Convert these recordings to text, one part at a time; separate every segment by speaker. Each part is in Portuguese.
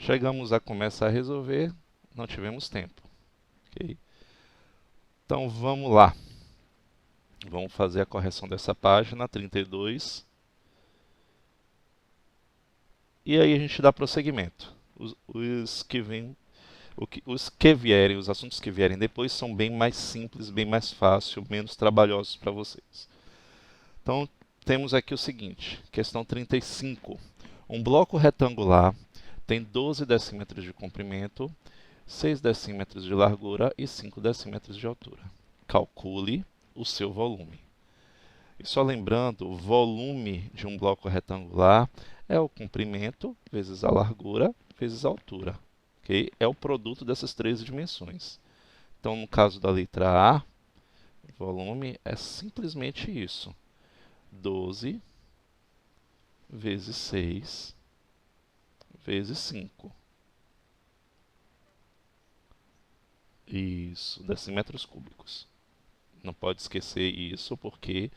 Speaker 1: Chegamos a começar a resolver, não tivemos tempo. Ok? Então vamos lá. Vamos fazer a correção dessa página 32. E aí a gente dá prosseguimento. Os que vêm, os que vierem, os assuntos que vierem depois são bem mais simples, bem mais fácil, menos trabalhosos para vocês. Então temos aqui o seguinte, questão 35. Um bloco retangular tem 12 decímetros de comprimento, 6 decímetros de largura e 5 decímetros de altura. Calcule o seu volume. E só lembrando, o volume de um bloco retangular é o comprimento vezes a largura vezes a altura. Okay? É o produto dessas três dimensões. Então, no caso da letra A, o volume é simplesmente isso. 12 vezes 6 vezes 5. Isso, decímetros cúbicos. Não pode esquecer isso, porque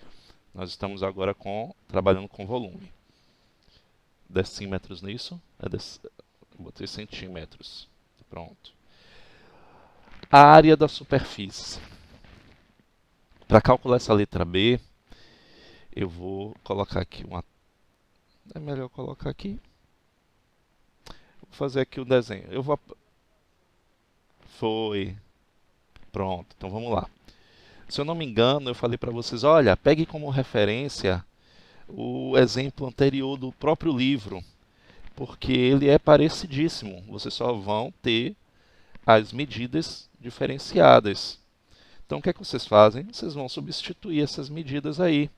Speaker 1: nós estamos agora trabalhando com volume. Decímetros nisso? Botei centímetros. Pronto. A área da superfície. Para calcular essa letra B, eu vou colocar aqui uma... É melhor colocar aqui. Vou fazer aqui o desenho. Foi. Pronto, então vamos lá. Se eu não me engano, eu falei para vocês, olha, pegue como referência o exemplo anterior do próprio livro, porque ele é parecidíssimo. Vocês só vão ter as medidas diferenciadas. Então, o que é que vocês fazem? Vocês vão substituir essas medidas aí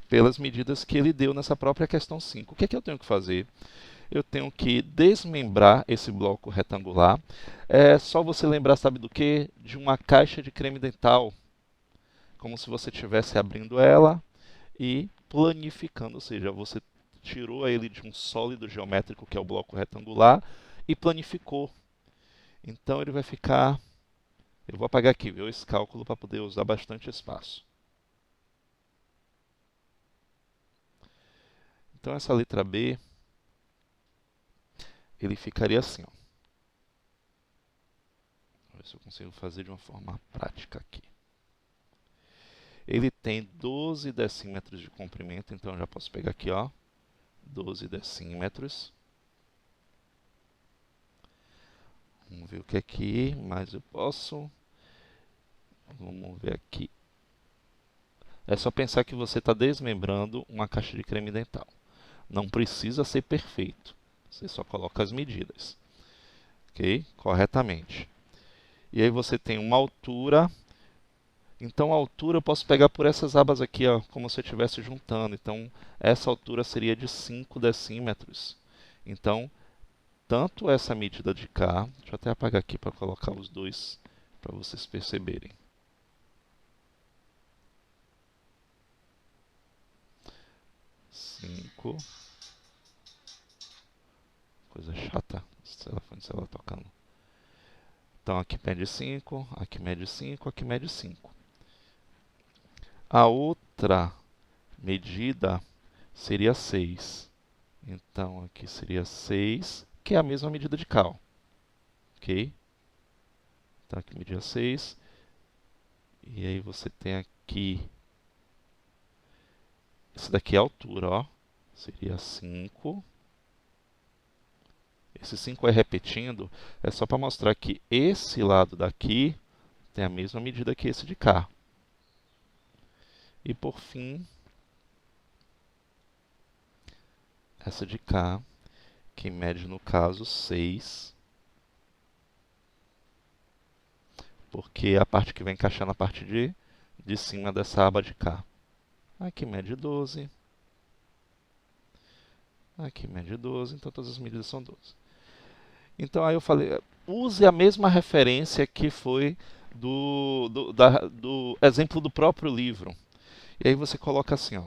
Speaker 1: pelas medidas que ele deu nessa própria questão 5. O que é que eu tenho que fazer? Eu tenho que desmembrar esse bloco retangular. É só você lembrar, sabe do quê? De uma caixa de creme dental. Como se você estivesse abrindo ela e planificando, ou seja, você tirou ele de um sólido geométrico, que é o bloco retangular, e planificou. Então ele vai ficar... Eu vou apagar aqui, viu, esse cálculo para poder usar bastante espaço. Então essa letra B, ele ficaria assim, ó. Vou ver se eu consigo fazer de uma forma prática aqui. Ele tem 12 decímetros de comprimento, então eu já posso pegar aqui, ó, 12 decímetros. Vamos ver o que é aqui, mas eu posso. Vamos ver aqui. É só pensar que você está desmembrando uma caixa de creme dental. Não precisa ser perfeito. Você só coloca as medidas. Ok? Corretamente. E aí você tem uma altura. Então a altura eu posso pegar por essas abas aqui, ó, como se eu estivesse juntando. Então essa altura seria de 5 decímetros. Então, tanto essa medida de cá, deixa eu até apagar aqui para colocar os dois para vocês perceberem. 5. Coisa chata, esse celular tocando. Então aqui mede 5, aqui mede 5, aqui mede 5. A outra medida seria 6. Então aqui seria 6, que é a mesma medida de cá, ó. Ok? Então aqui media 6. E aí você tem aqui... Esse daqui é a altura, ó. Seria 5. Esse 5 é repetindo, é só para mostrar que esse lado daqui tem a mesma medida que esse de cá. E por fim, essa de cá, que mede no caso 6, porque é a parte que vai encaixar na parte de cima dessa aba de cá. Aqui mede 12. Aqui mede 12, então todas as medidas são 12. Então aí eu falei, use a mesma referência que foi do exemplo do próprio livro. E aí você coloca assim, ó.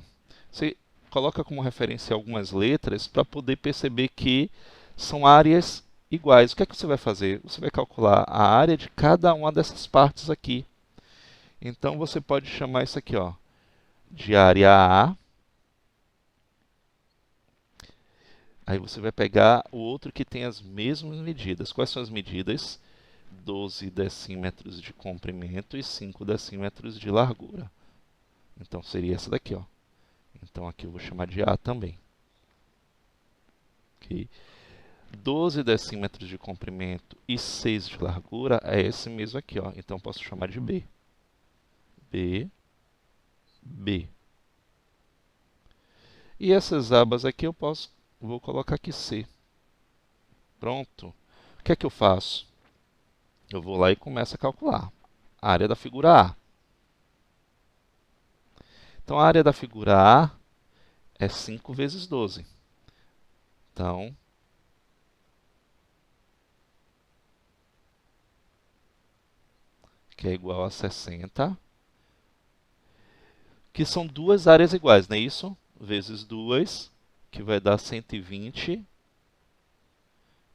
Speaker 1: Você coloca como referência algumas letras para poder perceber que são áreas iguais. O que é que você vai fazer? Você vai calcular a área de cada uma dessas partes aqui. Então você pode chamar isso aqui, ó, de área A Aí você vai pegar o outro que tem as mesmas medidas. Quais são as medidas? 12 decímetros de comprimento e 5 decímetros de largura. Então seria essa daqui, ó. Então aqui eu vou chamar de A também. Ok? 12 decímetros de comprimento e 6 de largura é esse mesmo aqui, ó. Então posso chamar de B. B, B. E essas abas aqui vou colocar aqui C. Pronto. O que é que eu faço? Eu vou lá e começo a calcular a área da figura A. Então a área da figura A é 5 vezes 12. Então, que é igual a 60, que são duas áreas iguais, não é isso? Vezes 2, que vai dar 120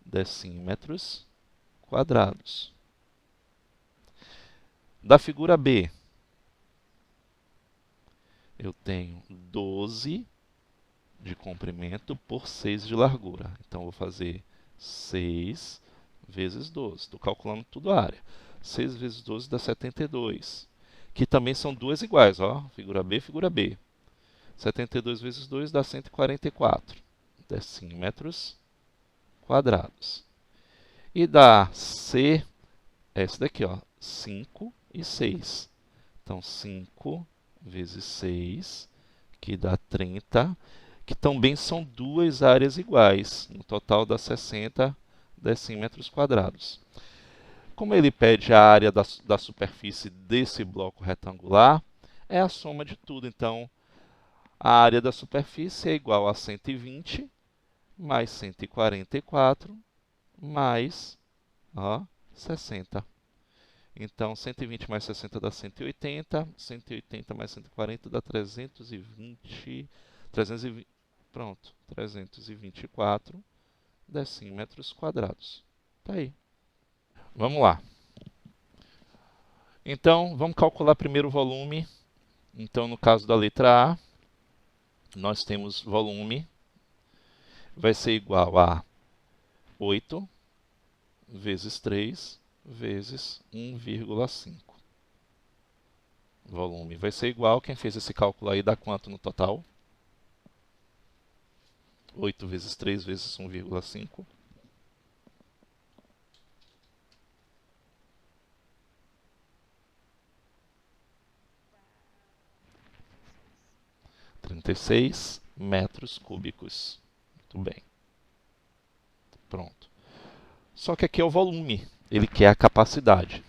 Speaker 1: decímetros quadrados. Da figura B, eu tenho 12 de comprimento por 6 de largura. Então, eu vou fazer 6 vezes 12. Estou calculando tudo a área. 6 vezes 12 dá 72. Que também são duas iguais, ó. Figura B, figura B. 72 vezes 2 dá 144 decímetros quadrados. E da C, é esse daqui, ó, 5 e 6. Então, 5 vezes 6, que dá 30, que também são duas áreas iguais. No total dá 60 decímetros quadrados. Como ele pede a área da superfície desse bloco retangular, é a soma de tudo. Então, a área da superfície é igual a 120 mais 144 mais 60. Então, 120 mais 60 dá 180, 180 mais 140 dá 320, pronto, 324 decímetros quadrados. Tá aí. Vamos lá. Então, vamos calcular primeiro o volume. Então, no caso da letra A, nós temos volume, vai ser igual a 8 vezes 3 vezes 1,5. Volume vai ser igual, quem fez esse cálculo aí dá quanto no total? 8 vezes 3 vezes 1,5. 36 metros cúbicos. Muito bem. Pronto. Só que aqui é o volume, ele quer a capacidade.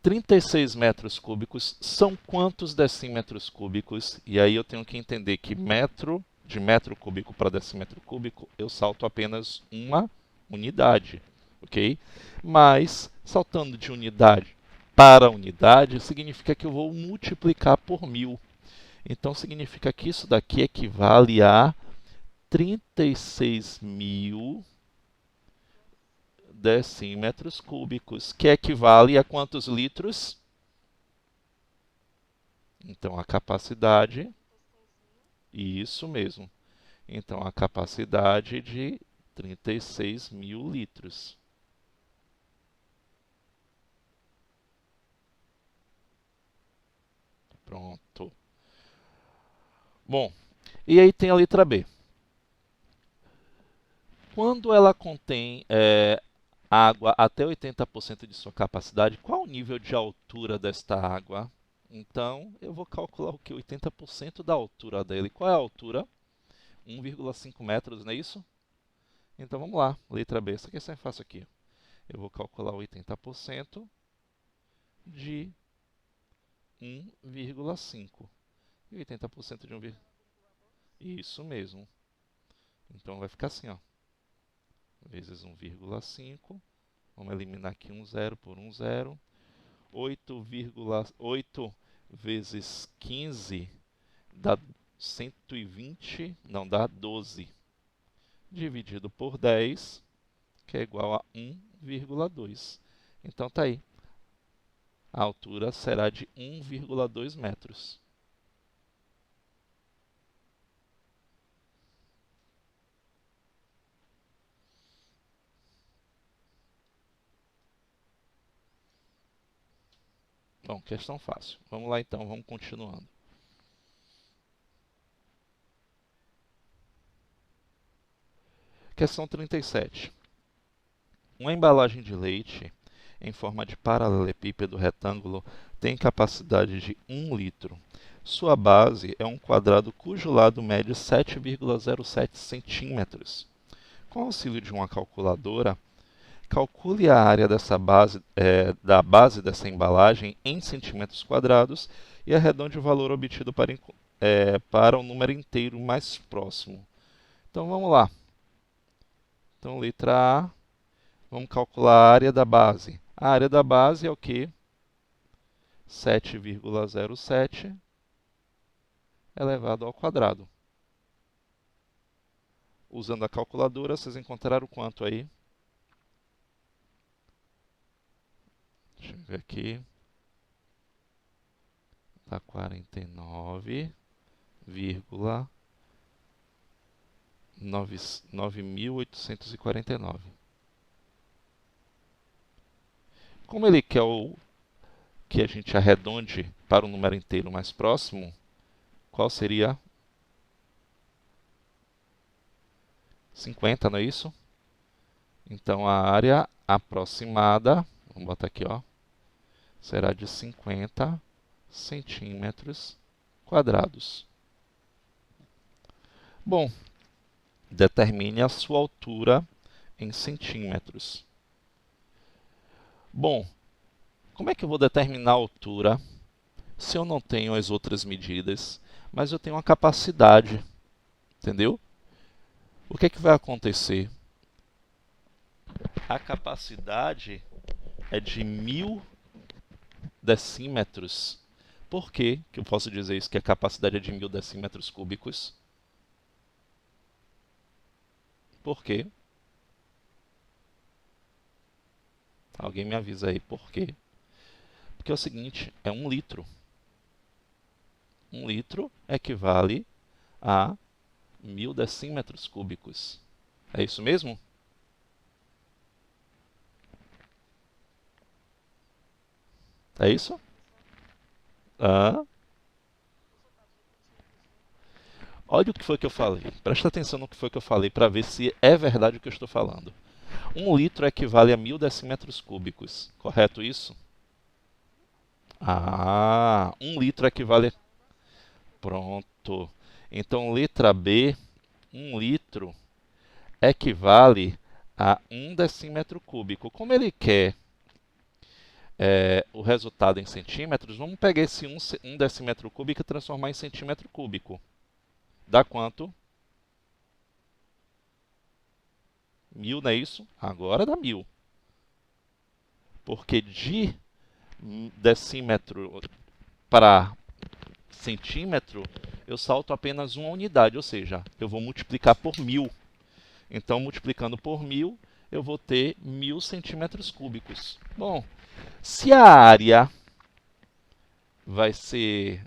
Speaker 1: 36 metros cúbicos são quantos decímetros cúbicos? E aí eu tenho que entender que de metro cúbico para decímetro cúbico, eu salto apenas uma unidade, ok? Mas, saltando de unidade para unidade, significa que eu vou multiplicar por 1000. Então, significa que isso daqui equivale a 36.000 decímetros cúbicos, que equivale a quantos litros? Então, a capacidade, isso mesmo. Então, a capacidade de 36.000 litros. Pronto. Bom, e aí tem a letra B. Quando ela contém água até 80% de sua capacidade, qual o nível de altura desta água? Então, eu vou calcular o que? 80% da altura dele. Qual é a altura? 1,5 metros, não é isso? Então, vamos lá. Letra B. Isso aqui é sempre fácil aqui. Eu vou calcular 80% de 1,5. E 80% de 1, isso mesmo. Então, vai ficar assim, ó. Vezes 1,5. Vamos eliminar aqui um zero por um zero. 8,8 vezes 15 dá 120, não, dá 12. Dividido por 10, que é igual a 1,2. Então tá aí. A altura será de 1,2 metros. Bom, questão fácil. Vamos lá então, vamos continuando. Questão 37. Uma embalagem de leite em forma de paralelepípedo retângulo tem capacidade de 1 litro. Sua base é um quadrado cujo lado mede 7,07 centímetros. Com o auxílio de uma calculadora, calcule a área da base dessa embalagem em centímetros quadrados e arredonde o valor obtido para o número inteiro mais próximo. Então vamos lá. Então, letra A, vamos calcular a área da base. A área da base é o quê? 7,07 elevado ao quadrado. Usando a calculadora, vocês encontraram quanto aí? Deixa eu ver aqui. Dá 49,9849. Como ele quer que a gente arredonde para o número inteiro mais próximo, qual seria? 50, não é isso? Então, a área aproximada, vamos botar aqui, ó, será de 50 centímetros quadrados. Bom, determine a sua altura em centímetros. Bom, como é que eu vou determinar a altura se eu não tenho as outras medidas, mas eu tenho uma capacidade, entendeu? O que é que vai acontecer? A capacidade é de 1000 decímetros. Por que eu posso dizer isso, que a capacidade é de 1000 decímetros cúbicos? Por quê? Alguém me avisa aí, por quê? Porque é o seguinte, é 1 litro. 1 litro equivale a 1000 decímetros cúbicos. É isso mesmo? É isso? Ah, olha o que foi que eu falei. Presta atenção no que foi que eu falei para ver se é verdade o que eu estou falando. 1 litro equivale a 1000 decímetros cúbicos. Correto isso? Ah, 1 litro equivale... Pronto. Então, letra B, 1 litro equivale a 1 decímetro cúbico. Como ele quer o resultado em centímetros, vamos pegar esse 1 decímetro cúbico e transformar em centímetro cúbico. Dá quanto? 1000, não é isso? Agora dá 1000. Porque de decímetro para centímetro, eu salto apenas uma unidade, ou seja, eu vou multiplicar por 1000. Então, multiplicando por 1000, eu vou ter 1000 centímetros cúbicos. Bom, se a área vai ser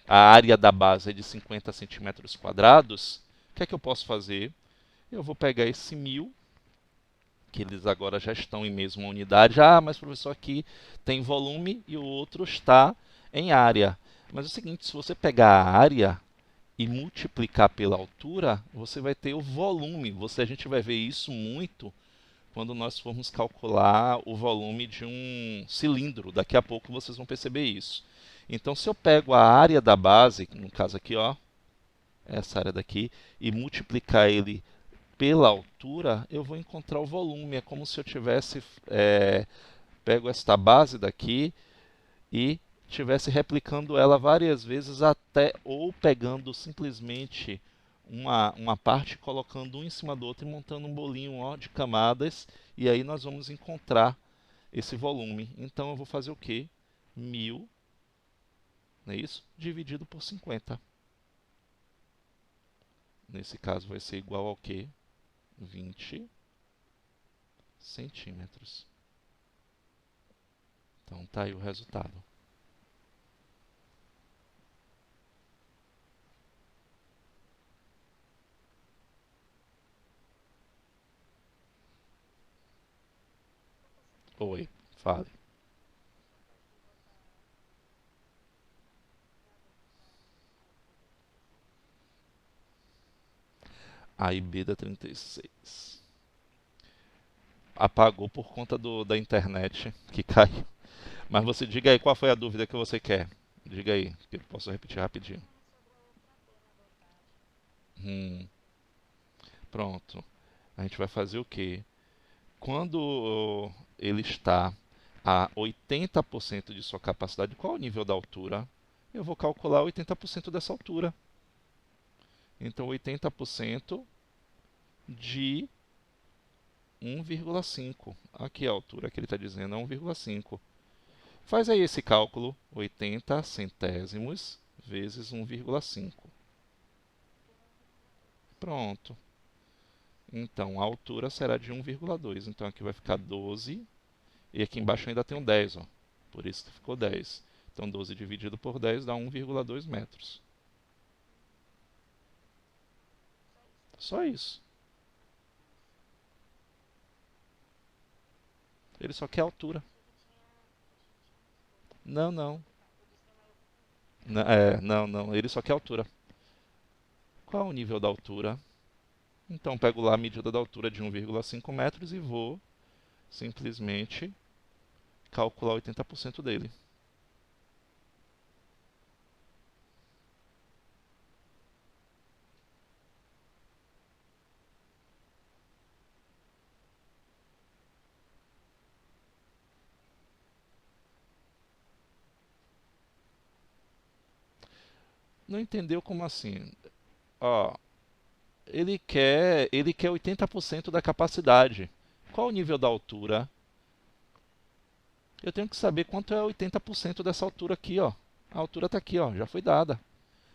Speaker 1: a área da base é de 50 centímetros quadrados, o que é que eu posso fazer? Eu vou pegar esse 1000, que eles agora já estão em mesma unidade. Ah, mas professor, aqui tem volume e o outro está em área. Mas é o seguinte, se você pegar a área e multiplicar pela altura, você vai ter o volume. A gente vai ver isso muito quando nós formos calcular o volume de um cilindro. Daqui a pouco vocês vão perceber isso. Então, se eu pego a área da base, no caso aqui, ó, essa área daqui, e multiplicar ele pela altura, eu vou encontrar o volume. É como se eu tivesse pego esta base daqui e estivesse replicando ela várias vezes até, ou pegando simplesmente uma parte, colocando um em cima do outro e montando um bolinho, ó, de camadas, e aí nós vamos encontrar esse volume. Então eu vou fazer o quê? 1000, não é isso? Dividido por 50. Nesse caso vai ser igual ao quê? 20 centímetros. Então tá aí o resultado. Oi, fale. A e B dá 36. Apagou por conta da internet que caiu. Mas você diga aí qual foi a dúvida que você quer. Diga aí, que eu posso repetir rapidinho. Hum, pronto. A gente vai fazer o quê? Quando ele está a 80% de sua capacidade, qual é o nível da altura? Eu vou calcular 80% dessa altura. Então, 80% de 1,5. Aqui a altura que ele está dizendo é 1,5. Faz aí esse cálculo, 80 centésimos vezes 1,5. Pronto. Então, a altura será de 1,2. Então, aqui vai ficar 12. E aqui embaixo ainda tem um 10, ó. Por isso que ficou 10. Então, 12 dividido por 10 dá 1,2 metros. Só isso. Ele só quer a altura. Não, não. Não. Ele só quer a altura. Qual é o nível da altura? Então, pego lá a medida da altura de 1,5 metros e vou simplesmente calcular 80% dele. Não entendeu como assim? Ó, ele quer 80% da capacidade. Qual o nível da altura? Eu tenho que saber quanto é 80% dessa altura aqui, ó. A altura está aqui, ó, já foi dada.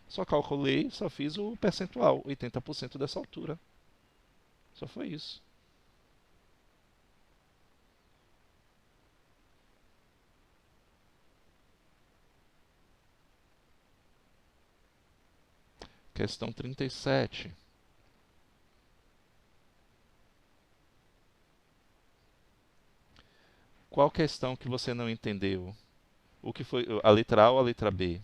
Speaker 1: Só calculei, só fiz o percentual, 80% dessa altura. Só foi isso. Questão 37. Qual questão que você não entendeu? O que foi a letra A ou a letra B?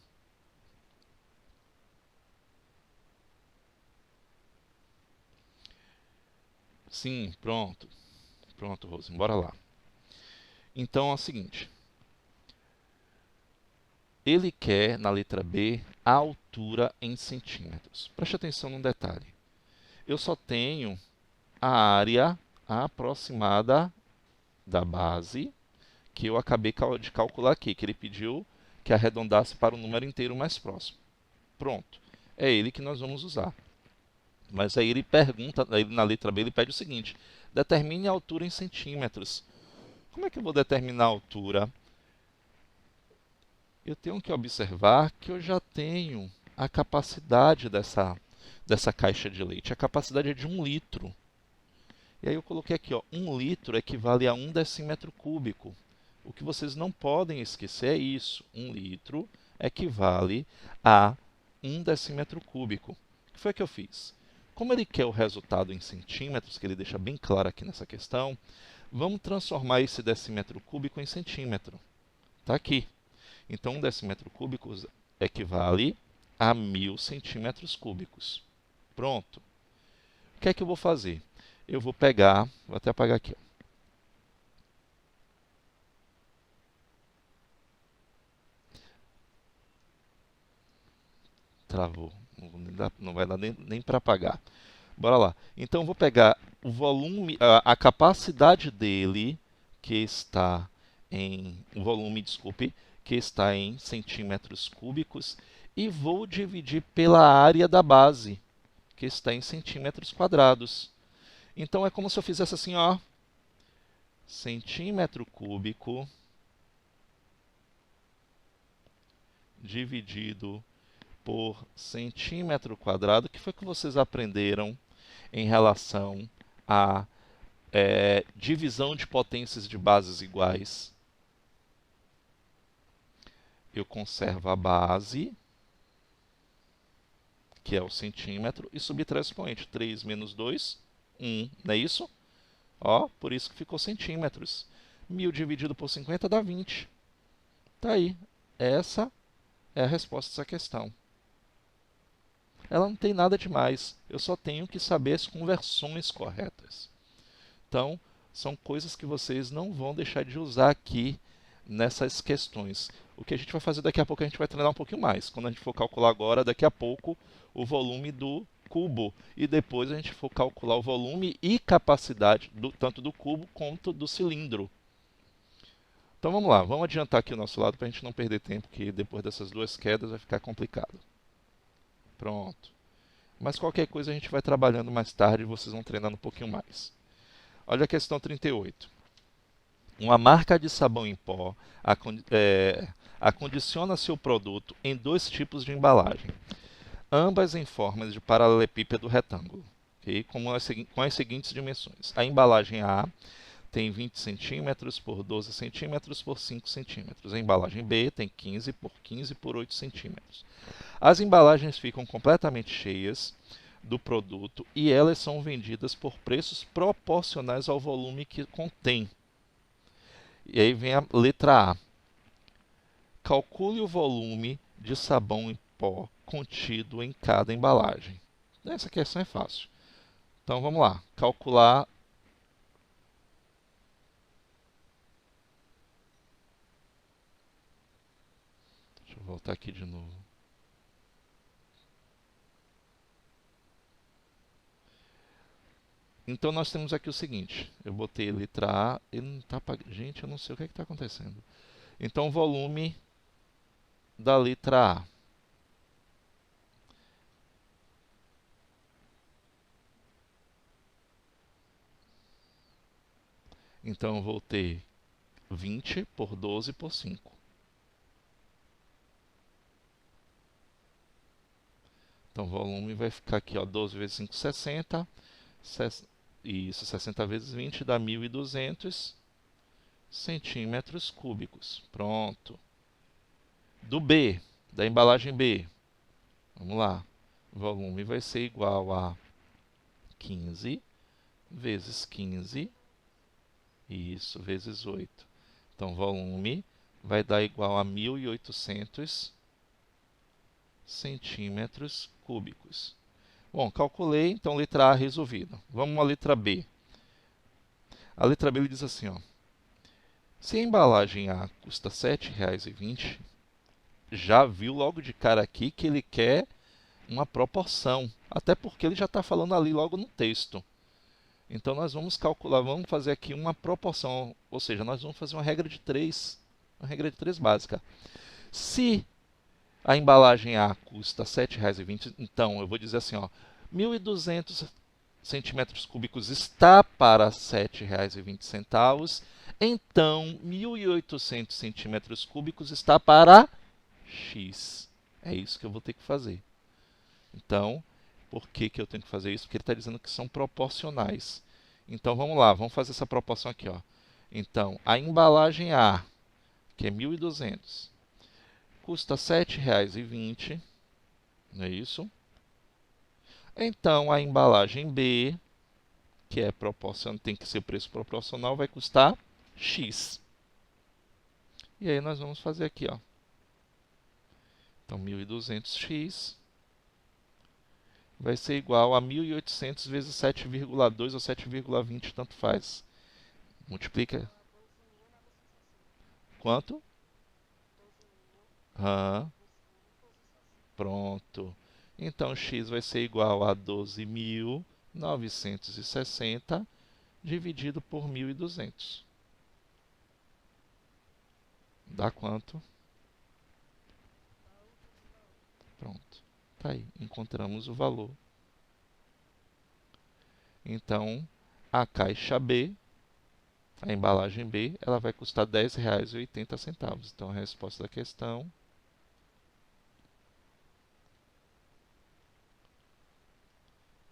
Speaker 1: Sim, pronto. Pronto, Rose, bora lá. Então é o seguinte. Ele quer, na letra B, a altura em centímetros. Preste atenção num detalhe. Eu só tenho a área aproximada da base que eu acabei de calcular aqui, que ele pediu que arredondasse para o número inteiro mais próximo. Pronto. É ele que nós vamos usar. Mas aí ele pergunta, aí na letra B ele pede o seguinte: determine a altura em centímetros. Como é que eu vou determinar a altura? Eu tenho que observar que eu já tenho a capacidade dessa caixa de leite. A capacidade é de 1 litro. E aí eu coloquei aqui, ó, 1 litro equivale a 1 decímetro cúbico. O que vocês não podem esquecer é isso. 1 litro equivale a 1 decímetro cúbico. O que foi que eu fiz? Como ele quer o resultado em centímetros, que ele deixa bem claro aqui nessa questão, vamos transformar esse decímetro cúbico em centímetro. Está aqui. Então, 1 decímetro cúbico equivale a 1.000 centímetros cúbicos. Pronto. O que é que eu vou fazer? Eu vou pegar, vou até apagar aqui, ó. Travou. Não vai dar nem para apagar. Bora lá. Então, eu vou pegar o volume, a capacidade dele, que está o volume, desculpe, que está em centímetros cúbicos, e vou dividir pela área da base, que está em centímetros quadrados. Então, é como se eu fizesse assim, ó, centímetro cúbico dividido por centímetro quadrado. O que foi que vocês aprenderam em relação à divisão de potências de bases iguais? Eu conservo a base, que é o centímetro, e subtraio o expoente. 3 menos 2, 1, não é isso? Ó, por isso que ficou centímetros. 1.000 dividido por 50 dá 20. Tá aí. Essa é a resposta dessa questão. ela não tem nada demais. Eu só tenho que saber as conversões corretas. Então, são coisas que vocês não vão deixar de usar aqui nessas questões. O que a gente vai fazer daqui a pouco, a gente vai treinar um pouquinho mais. Quando a gente for calcular agora, daqui a pouco, o volume do cubo. E depois a gente for calcular o volume e capacidade tanto do cubo quanto do cilindro. Então vamos lá, vamos adiantar aqui o nosso lado para a gente não perder tempo, que depois dessas duas quedas vai ficar complicado. Pronto. Mas qualquer coisa a gente vai trabalhando mais tarde e vocês vão treinando um pouquinho mais. Olha a questão 38. Uma marca de sabão em pó acondiciona seu produto em dois tipos de embalagem, ambas em formas de paralelepípedo retângulo, okay? Com as seguintes dimensões. A embalagem A tem 20 centímetros por 12 centímetros por 5 centímetros. A embalagem B tem 15 por 15 por 8 centímetros. As embalagens ficam completamente cheias do produto e elas são vendidas por preços proporcionais ao volume que contém. E aí vem a letra A. Calcule o volume de sabão em pó contido em cada embalagem. Essa questão é fácil. Então vamos lá, calcular. Deixa eu voltar aqui de novo. Então nós temos aqui o seguinte, eu botei letra A, ele não está gente, eu não sei o que está acontecendo. Então o volume da letra A. Então eu vou ter 20 por 12 por 5. Então o volume vai ficar aqui, ó, 12 vezes 5, 60. Isso, 60 vezes 20 dá 1.200 centímetros cúbicos. Pronto. Do B, da embalagem B. Vamos lá. O volume vai ser igual a 15 vezes 15. Isso, vezes 8. Então, volume vai dar igual a 1.800 centímetros cúbicos. Bom, calculei, então letra A resolvida. Vamos à letra B. A letra B ele diz assim, ó. Se a embalagem A custa R$ 7,20, já viu logo de cara aqui que ele quer uma proporção. Até porque ele já está falando ali logo no texto. Então nós vamos calcular, vamos fazer aqui uma proporção, ou seja, nós vamos fazer uma regra de 3, uma regra de 3 básica. Se a embalagem A custa R$ 7,20, então eu vou dizer assim, ó, 1.200 centímetros cúbicos está para R$ 7,20, então 1.800 centímetros cúbicos está para X. É isso que eu vou ter que fazer. Então, por que eu tenho que fazer isso? Porque ele está dizendo que são proporcionais. Então, vamos lá, vamos fazer essa proporção aqui, ó. Então, a embalagem A, que é 1.200, custa R$ 7,20, não é isso? Então, a embalagem B, que é proporcional, tem que ser preço proporcional, vai custar X. E aí nós vamos fazer aqui, ó. Então, 1.200x vai ser igual a 1.800 vezes 7,2 ou 7,20, tanto faz. Multiplica. Quanto? Ah, pronto. Então, x vai ser igual a 12.960 dividido por 1.200. Dá quanto? Pronto. Tá aí. Encontramos o valor. Então, a caixa B, a embalagem B, ela vai custar R$ 10,80. Então, a resposta da questão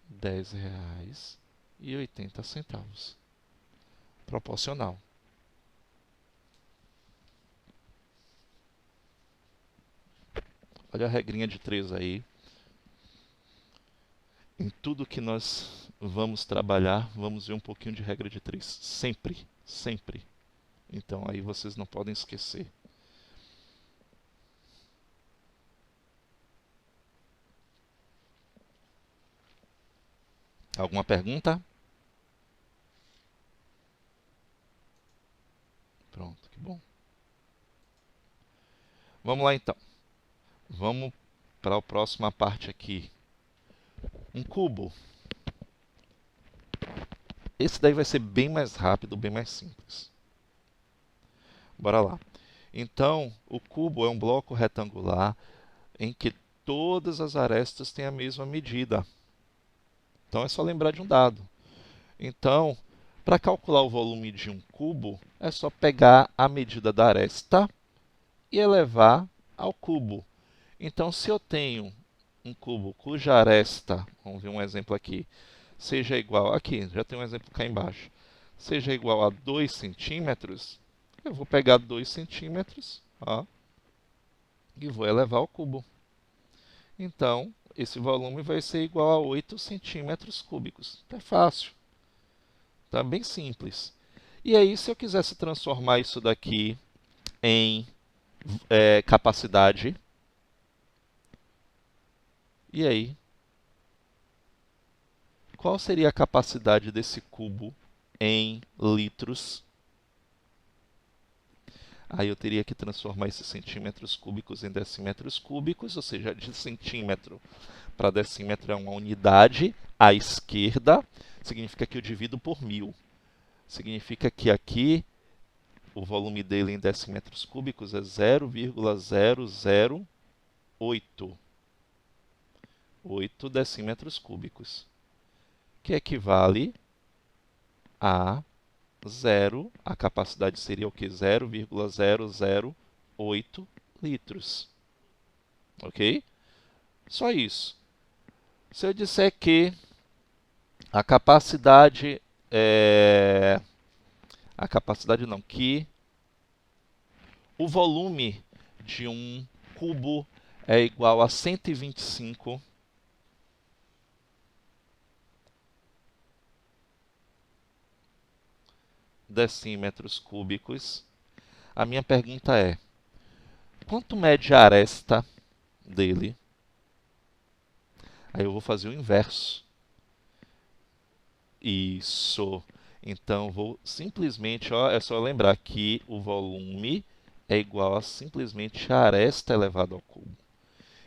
Speaker 1: R$ 10,80. Proporcional. Olha a regrinha de 3 aí. Em tudo que nós vamos trabalhar, vamos ver um pouquinho de regra de 3. Sempre, sempre. Então aí vocês não podem esquecer. Alguma pergunta? Pronto, que bom. Vamos lá então. Vamos para a próxima parte aqui. Um cubo. Esse daí vai ser bem mais rápido, bem mais simples. Bora lá. Então, o cubo é um bloco retangular em que todas as arestas têm a mesma medida. Então, é só lembrar de um dado. Então, para calcular o volume de um cubo, é só pegar a medida da aresta e elevar ao cubo. Então, se eu tenho um cubo cuja aresta, vamos ver um exemplo aqui, seja igual, aqui, já tem um exemplo cá embaixo, seja igual a 2 centímetros, eu vou pegar 2 centímetros, ó, e vou elevar ao cubo. Então, esse volume vai ser igual a 8 centímetros cúbicos. É fácil. Então, é bem simples. E aí, se eu quisesse transformar isso daqui em capacidade, e aí? Qual seria a capacidade desse cubo em litros? Aí eu teria que transformar esses centímetros cúbicos em decímetros cúbicos, ou seja, de centímetro para decímetro é uma unidade. À esquerda significa que eu divido por 1000. Significa que aqui o volume dele em decímetros cúbicos é 0,008. 8 decímetros cúbicos, que equivale a zero, a capacidade seria o que? 0,008 litros. Ok? Só isso. Se eu disser que a capacidade a capacidade não, que o volume de um cubo é igual a 125 decímetros cúbicos, a minha pergunta é: quanto mede a aresta dele? Aí eu vou fazer o inverso. Isso. Então, vou simplesmente, ó, é só lembrar que o volume é igual a simplesmente a aresta elevado ao cubo.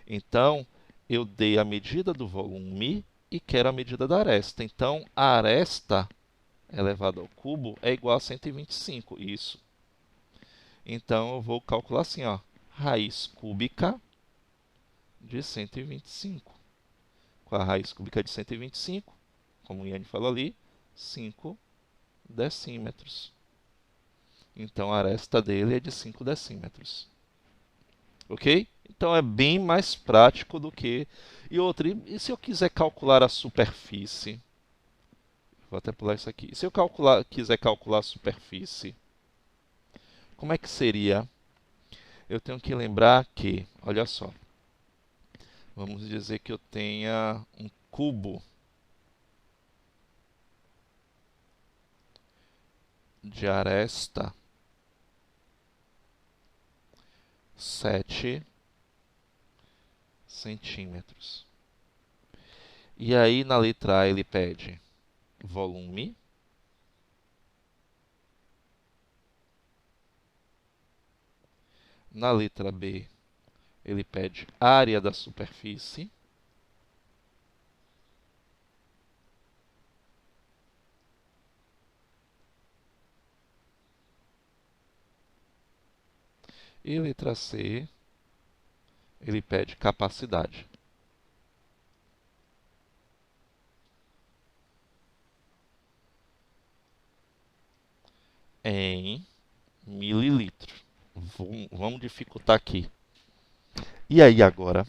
Speaker 1: Então, eu dei a medida do volume e quero a medida da aresta. Então, a aresta elevado ao cubo é igual a 125. Isso. Então, eu vou calcular assim, ó, raiz cúbica de 125. Com a raiz cúbica de 125, como o Iane falou ali, 5 decímetros. Então, a aresta dele é de 5 decímetros. Ok? Então, é bem mais prático do que... E outra, e se eu quiser calcular a superfície? Vou até pular isso aqui. Se eu quiser calcular a superfície, como é que seria? Eu tenho que lembrar que, olha só, vamos dizer que eu tenha um cubo de aresta 7 centímetros. E aí na letra A ele pede volume. Na letra B ele pede área da superfície. E letra C ele pede capacidade. Em mililitro. Vamos dificultar aqui. E aí agora?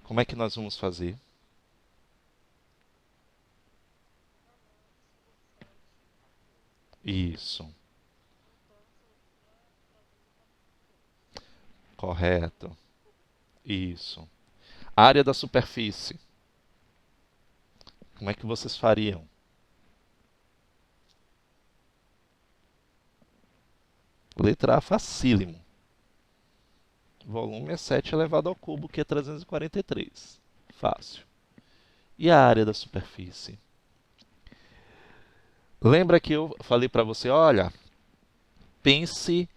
Speaker 1: Como é que nós vamos fazer? Isso. Correto. Isso. Área da superfície. Como é que vocês fariam? Letra A, facílimo. Volume é 7 elevado ao cubo, que é 343. Fácil. E a área da superfície? Lembra que eu falei para você, olha, pense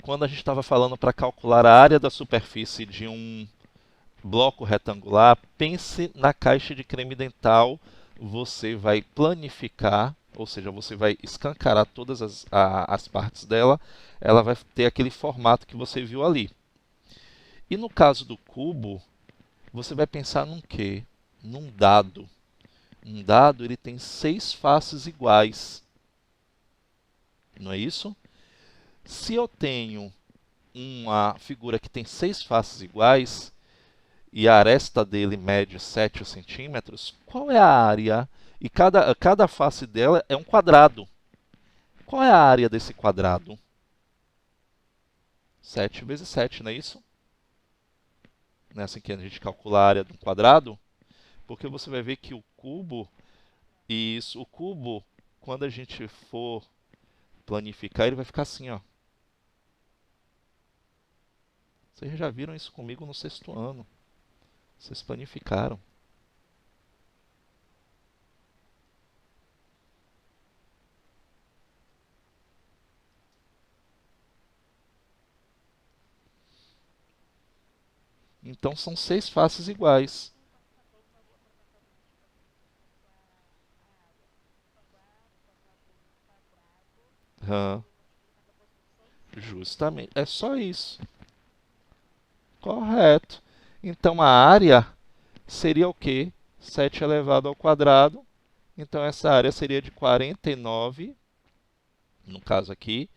Speaker 1: quando a gente estava falando para calcular a área da superfície de um bloco retangular, pense na caixa de creme dental, você vai planificar, ou seja, você vai escancarar todas as partes dela, ela vai ter aquele formato que você viu ali. E no caso do cubo, você vai pensar num quê? Num dado. Um dado ele tem 6 faces iguais, não é isso? Se eu tenho uma figura que tem 6 faces iguais, e a aresta dele mede 7 centímetros, qual é a área? E cada face dela é um quadrado. Qual é a área desse quadrado? 7 vezes 7, não é isso? Não é assim que a gente calcula a área de um quadrado? Porque você vai ver que o cubo, o cubo, quando a gente for planificar, ele vai ficar assim, ó. Vocês já viram isso comigo no sexto ano. Vocês planificaram. Então são 6 faces iguais. Hã, justamente. É só isso. Correto. Então a área seria o quê? 7 elevado ao quadrado. Então essa área seria de 49, no caso aqui,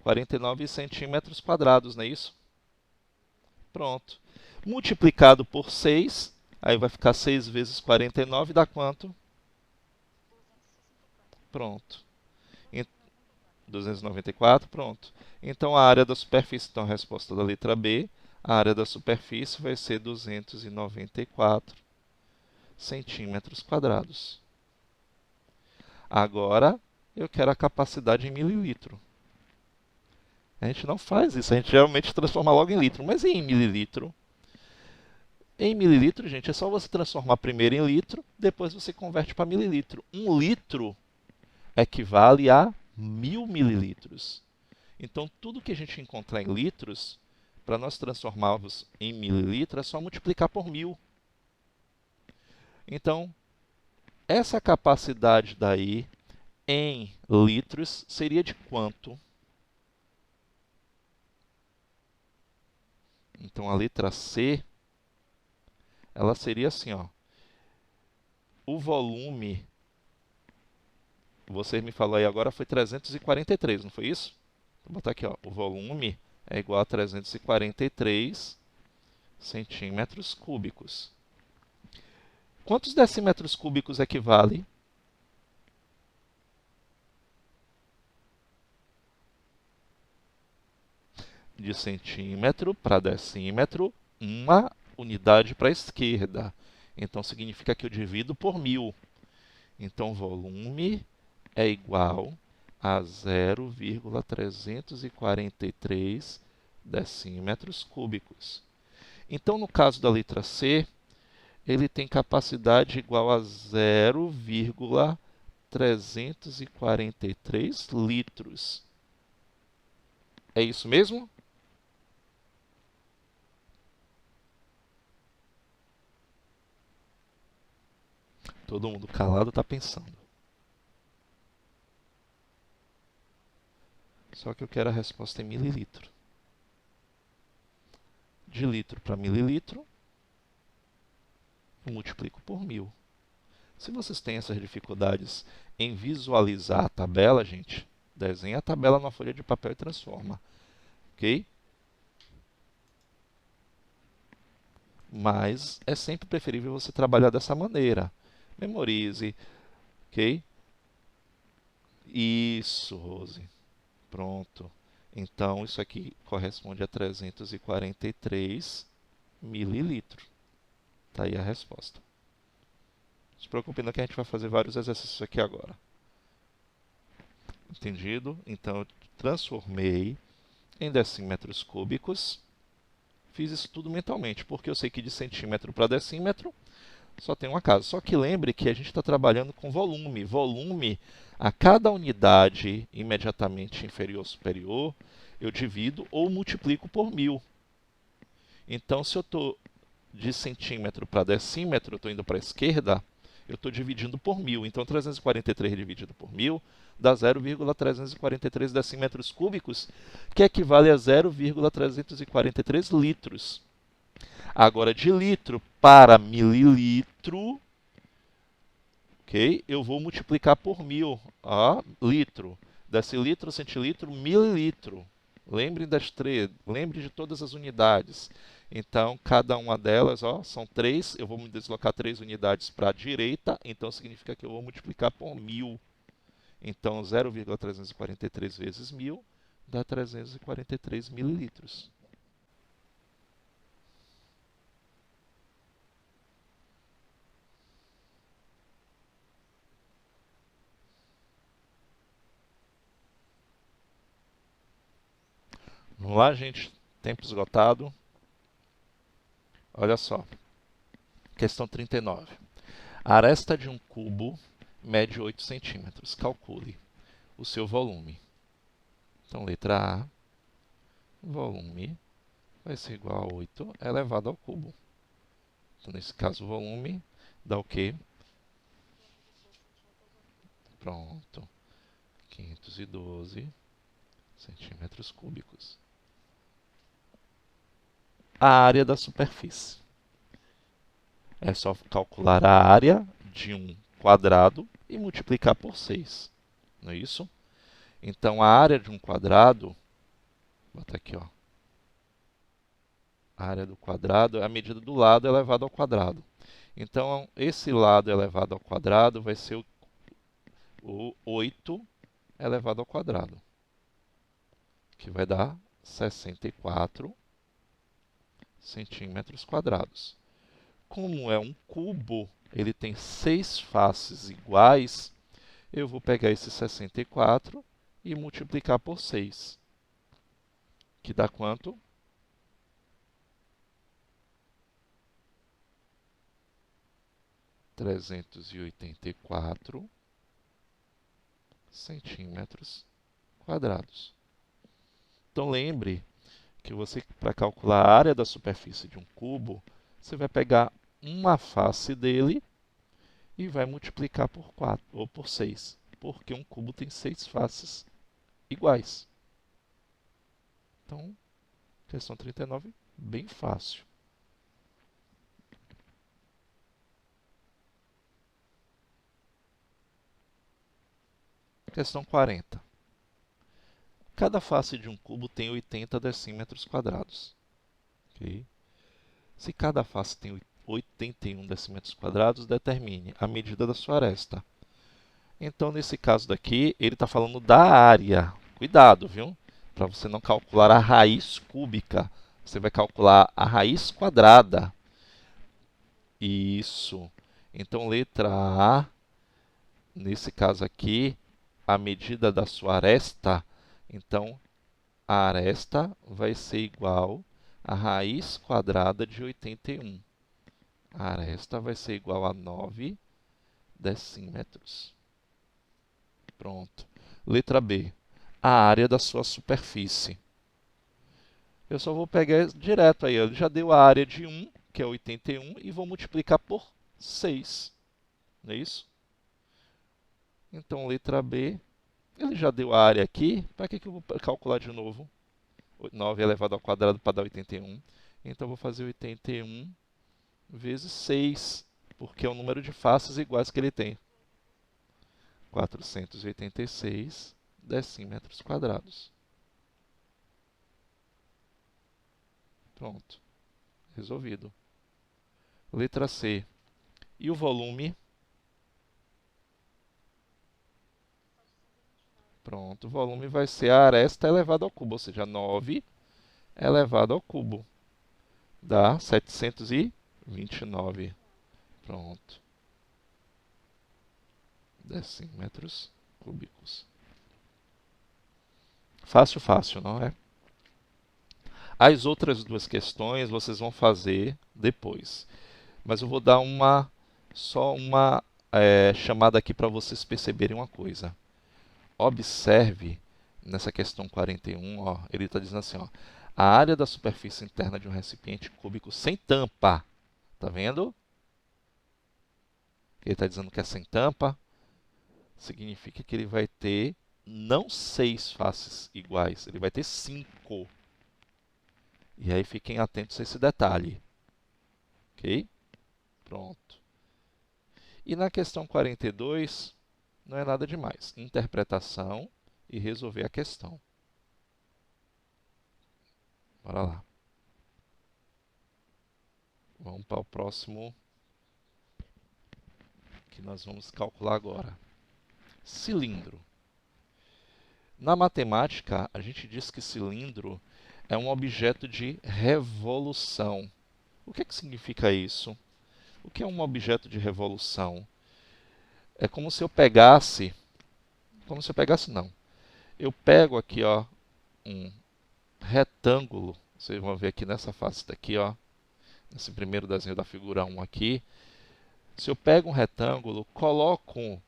Speaker 1: 49 centímetros quadrados, não é isso? Pronto. Multiplicado por 6, aí vai ficar 6 vezes 49, dá quanto? Pronto. Em 294, pronto. Então a área da superfície, então a resposta da letra B, a área da superfície vai ser 294 centímetros quadrados. Agora eu quero a capacidade em mililitro. A gente não faz isso, a gente geralmente transforma logo em litro. Mas e em mililitro? Em mililitro, gente, é só você transformar primeiro em litro, depois você converte para mililitro. 1 litro equivale a 1000 mililitros. Então, tudo que a gente encontrar em litros, para nós transformarmos em mililitro, é só multiplicar por 1000. Então, essa capacidade daí em litros seria de quanto? Então, a letra C, ela seria assim, ó. O volume, você me falou aí agora, foi 343, não foi isso? Vou botar aqui, ó. O volume é igual a 343 centímetros cúbicos. Quantos decímetros cúbicos equivale? De centímetro para decímetro, uma unidade para a esquerda. Então, significa que eu divido por 1000. Então, volume é igual a 0,343 decímetros cúbicos. Então, no caso da letra C, ele tem capacidade igual a 0,343 litros. É isso mesmo? Todo mundo calado está pensando. Só que eu quero a resposta em mililitro. De litro para mililitro, eu multiplico por 1000. Se vocês têm essas dificuldades em visualizar a tabela, gente, desenha a tabela numa folha de papel e transforma, ok? Mas é sempre preferível você trabalhar dessa maneira. Memorize, ok? Isso, Rose. Pronto. Então, isso aqui corresponde a 343 mililitros. Está aí a resposta. Não se preocupe não que a gente vai fazer vários exercícios aqui agora. Entendido? Então, eu transformei em decímetros cúbicos. Fiz isso tudo mentalmente, porque eu sei que de centímetro para decímetro, Só tem uma casa. Só que lembre que a gente está trabalhando com volume. Volume, a cada unidade imediatamente inferior ou superior, eu divido ou multiplico por 1000. Então, se eu estou de centímetro para decímetro, eu estou indo para a esquerda, eu estou dividindo por 1000. Então, 343 dividido por 1000 dá 0,343 decímetros cúbicos, que equivale a 0,343 litros. Agora, de litro para mililitro, ok? Eu vou multiplicar por 1000. Litro, decilitro, centilitro, mililitro. Lembrem das três, lembrem de todas as unidades. Então, cada uma delas, são 3. Eu vou me deslocar 3 unidades para a direita, então significa que eu vou multiplicar por 1000. Então, 0,343 vezes 1000 dá 343 mililitros. Vamos lá, gente. Tempo esgotado. Olha só. Questão 39. A aresta de um cubo mede 8 centímetros. Calcule o seu volume. Então, letra A. Volume vai ser igual a 8 elevado ao cubo. Então, nesse caso, o volume dá o quê? Pronto. 512 centímetros cúbicos. A área da superfície. É só calcular a área de um quadrado e multiplicar por 6. Não é isso? Então, a área de um quadrado, vou botar aqui, a área do quadrado é a medida do lado elevado ao quadrado. Então, esse lado elevado ao quadrado vai ser o 8 elevado ao quadrado, que vai dar 64 centímetros quadrados. Como é um cubo, ele tem 6 faces iguais, eu vou pegar esse 64 e multiplicar por 6, que dá quanto? 384 centímetros quadrados. Então lembre que você, para calcular a área da superfície de um cubo, você vai pegar uma face dele e vai multiplicar por 4 ou por 6, porque um cubo tem 6 faces iguais. Então, questão 39, bem fácil. Questão 40. Cada face de um cubo tem 80 decímetros quadrados. Okay? Se cada face tem 81 decímetros quadrados, determine a medida da sua aresta. Então, nesse caso daqui, ele está falando da área. Cuidado, viu? Para você não calcular a raiz cúbica. Você vai calcular a raiz quadrada. Isso. Então, letra A, nesse caso aqui, a medida da sua aresta. Então, a aresta vai ser igual a raiz quadrada de 81. A aresta vai ser igual a 9 decímetros. Pronto. Letra B. A área da sua superfície. Eu só vou pegar direto aí. Ele já deu a área de 1, que é 81, e vou multiplicar por 6. Não é isso? Então, letra B. Ele já deu a área aqui. Para que eu vou calcular de novo? 9 elevado ao quadrado para dar 81. Então, eu vou fazer 81 vezes 6, porque é o número de faces iguais que ele tem. 486 decímetros quadrados. Pronto. Resolvido. Letra C. E o volume? Pronto. O volume vai ser a aresta elevado ao cubo, ou seja, 9 elevado ao cubo. Dá 729. Pronto. Decímetros cúbicos. Fácil, fácil, não é? As outras duas questões vocês vão fazer depois. Mas eu vou dar uma Só uma chamada aqui para vocês perceberem uma coisa. Observe nessa questão 41, ó, ele está dizendo assim, ó, a área da superfície interna de um recipiente cúbico sem tampa. Tá vendo? Ele está dizendo que é sem tampa. Significa que ele vai ter não 6 faces iguais, ele vai ter 5. E aí fiquem atentos a esse detalhe. Ok? Pronto. E na questão 42, não é nada demais. Interpretação e resolver a questão. Bora lá. Vamos para o próximo que nós vamos calcular agora. Cilindro. Na matemática, a gente diz que cilindro é um objeto de revolução. O que significa isso? O que é um objeto de revolução? É como se eu pegasse... não. Eu pego aqui, ó, um retângulo. Vocês vão ver aqui nessa face daqui, ó, nesse primeiro desenho da figura 1 aqui. Se eu pego um retângulo, coloco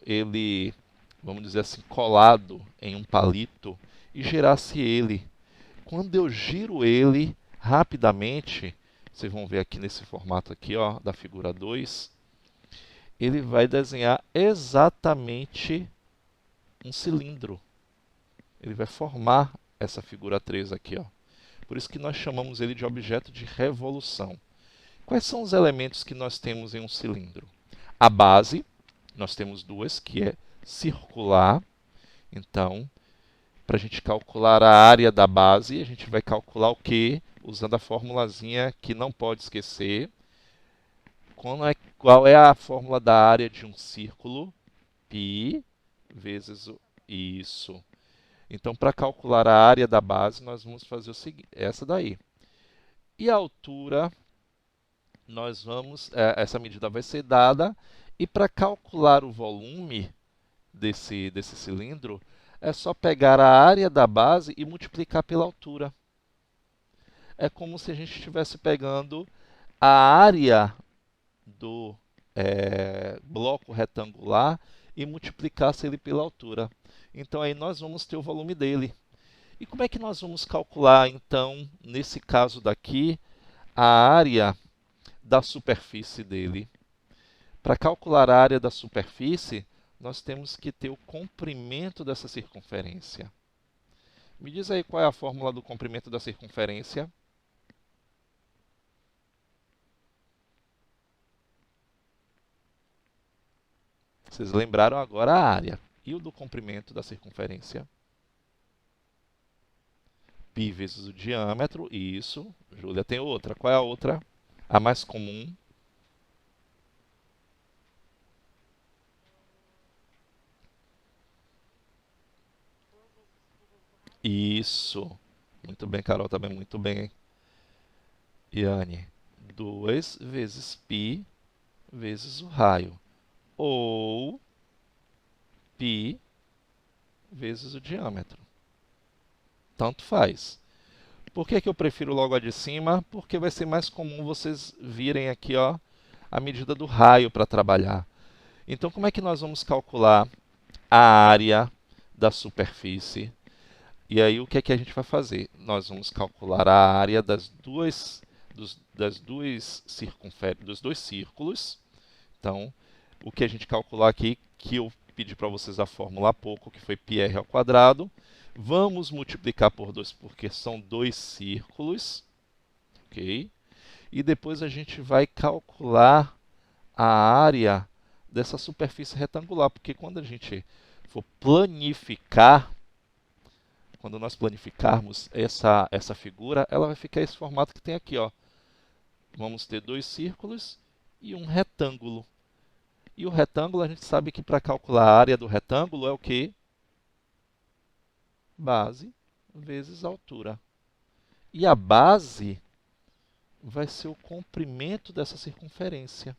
Speaker 1: ele, vamos dizer assim, colado em um palito e girasse ele. Quando eu giro ele rapidamente, vocês vão ver aqui nesse formato aqui, ó, da figura 2, ele vai desenhar exatamente um cilindro. Ele vai formar essa figura 3 aqui, ó. Por isso que nós chamamos ele de objeto de revolução. Quais são os elementos que nós temos em um cilindro? A base, nós temos duas, que é circular. Então, para a gente calcular a área da base, a gente vai calcular o quê? Usando a formulazinha que não pode esquecer. Qual é a fórmula da área de um círculo? Π vezes o... Isso. Então, para calcular a área da base, nós vamos fazer o seguinte, essa daí. E a altura, essa medida vai ser dada, e para calcular o volume desse cilindro, é só pegar a área da base e multiplicar pela altura. É como se a gente estivesse pegando a área do bloco retangular e multiplicasse ele pela altura. Então aí nós vamos ter o volume dele. E como é que nós vamos calcular, então, nesse caso daqui, a área da superfície dele? Para calcular a área da superfície, nós temos que ter o comprimento dessa circunferência. Me diz aí qual é a fórmula do comprimento da circunferência. Vocês lembraram agora a área. E o do comprimento da circunferência? Π vezes o diâmetro. Isso. Júlia tem outra. Qual é a outra? A mais comum. Isso. Muito bem, Carol, também muito bem. Iane. 2 vezes π vezes o raio. Ou π vezes o diâmetro. Tanto faz. Por que eu prefiro logo a de cima? Porque vai ser mais comum vocês virem aqui, ó, a medida do raio para trabalhar. Então, como é que nós vamos calcular a área da superfície? E aí, o que é que a gente vai fazer? Nós vamos calcular a área dos dois círculos. Então, o que a gente calcular aqui, que eu pedi para vocês a fórmula há pouco, que foi πr ao quadrado. Vamos multiplicar por 2, porque são dois círculos. Ok? E depois a gente vai calcular a área dessa superfície retangular, porque quando a gente for planificar, quando nós planificarmos essa figura, ela vai ficar esse formato que tem aqui, ó. Vamos ter dois círculos e um retângulo. E o retângulo, a gente sabe que para calcular a área do retângulo é o quê? Base vezes altura. E a base vai ser o comprimento dessa circunferência.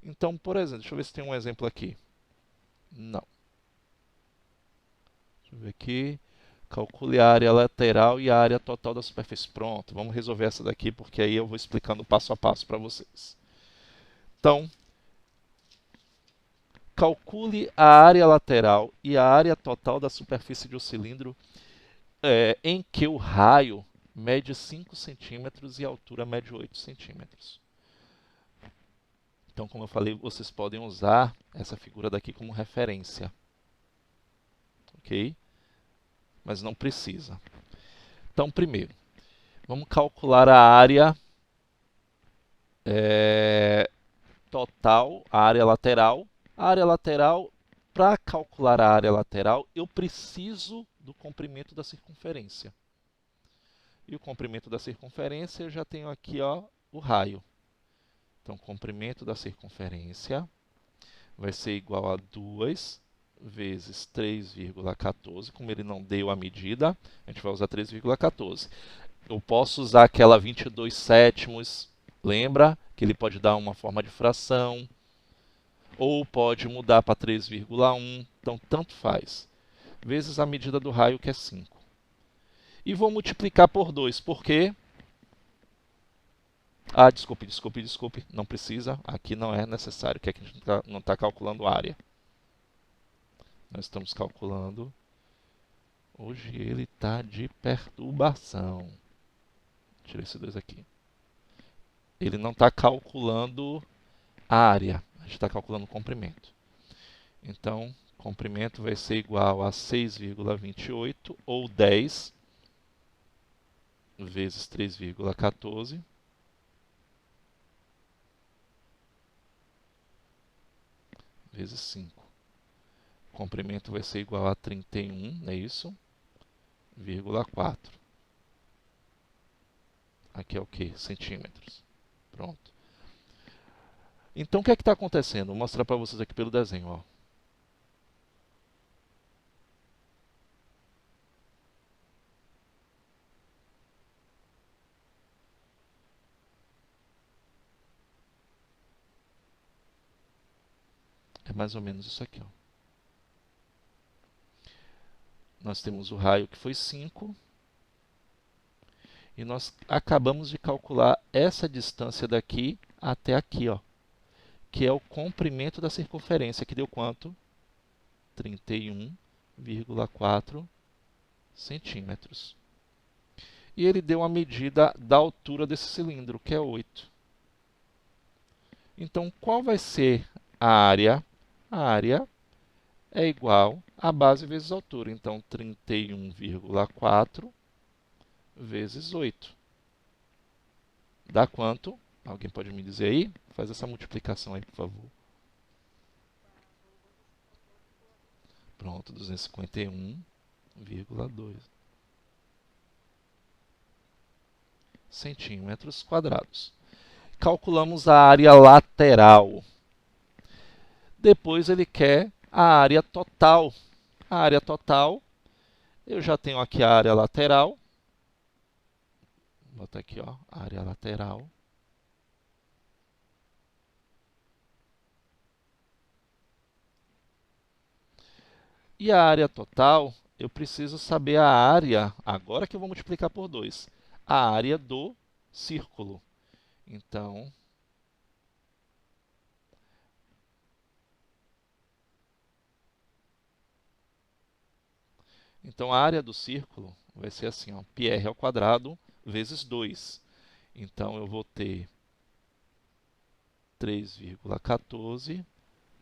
Speaker 1: Então, por exemplo, deixa eu ver se tem um exemplo aqui. Não. Deixa eu ver aqui. Calcule a área lateral e a área total da superfície. Pronto, vamos resolver essa daqui, porque aí eu vou explicando passo a passo para vocês. Então, calcule a área lateral e a área total da superfície de um cilindro em que o raio mede 5 centímetros e a altura mede 8 centímetros. Então, como eu falei, vocês podem usar essa figura daqui como referência. Ok? Mas não precisa. Então, primeiro, vamos calcular a área total, a área lateral. A área lateral, para calcular a área lateral, eu preciso do comprimento da circunferência. E o comprimento da circunferência, eu já tenho aqui o raio. Então, o comprimento da circunferência vai ser igual a 2 vezes 3,14. Como ele não deu a medida, a gente vai usar 3,14. Eu posso usar aquela 22 sétimos, lembra? Que ele pode dar uma forma de fração. Ou pode mudar para 3,1. Então, tanto faz. Vezes a medida do raio, que é 5. E vou multiplicar por 2, porque... desculpe. Não precisa. Aqui não é necessário, que aqui a gente não está calculando a área. Nós estamos calculando... Hoje ele está de perturbação. Tira esse 2 aqui. Ele não está calculando a área. A gente está calculando o comprimento. Então, comprimento vai ser igual a 6,28 ou 10 vezes 3,14 vezes 5. Comprimento vai ser igual a 31, não é isso? 4. Aqui é o quê? Centímetros. Pronto. Então, o que é que está acontecendo? Vou mostrar para vocês aqui pelo desenho. Ó. É mais ou menos isso aqui. Ó. Nós temos o raio que foi 5. E nós acabamos de calcular essa distância daqui até aqui, ó, que é o comprimento da circunferência, que deu quanto? 31,4 centímetros. E ele deu a medida da altura desse cilindro, que é 8. Então, qual vai ser a área? A área é igual a base vezes a altura. Então, 31,4 vezes 8. Dá quanto? Alguém pode me dizer aí? Faz essa multiplicação aí, por favor. Pronto, 251,2 centímetros quadrados. Calculamos a área lateral. Depois ele quer a área total. A área total, eu já tenho aqui a área lateral. Vou botar aqui, ó, a área lateral. E a área total, eu preciso saber a área, agora que eu vou multiplicar por 2, a área do círculo. Então, a área do círculo vai ser assim, ó, πr ao quadrado vezes 2. Então, eu vou ter 3,14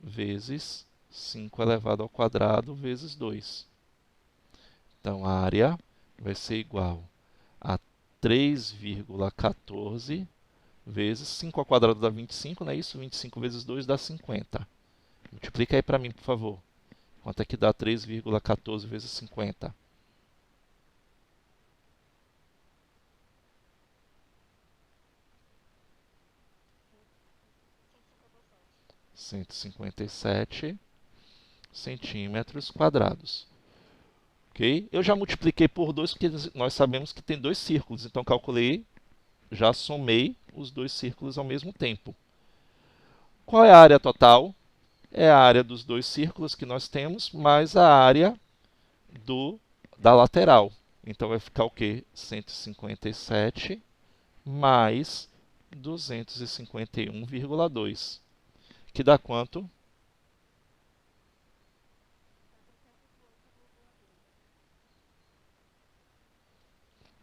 Speaker 1: vezes 5 elevado ao quadrado vezes 2. Então, a área vai ser igual a 3,14 vezes 5 ao quadrado dá 25, não é isso? 25 vezes 2 dá 50. Multiplica aí para mim, por favor. Quanto é que dá 3,14 vezes 50? 157 centímetros quadrados. Ok? Eu já multipliquei por 2 porque nós sabemos que tem 2 círculos. Então, calculei, já somei os 2 círculos ao mesmo tempo. Qual é a área total? É a área dos 2 círculos que nós temos, mais a área da lateral. Então, vai ficar o quê? 157 mais 251,2. que dá quanto?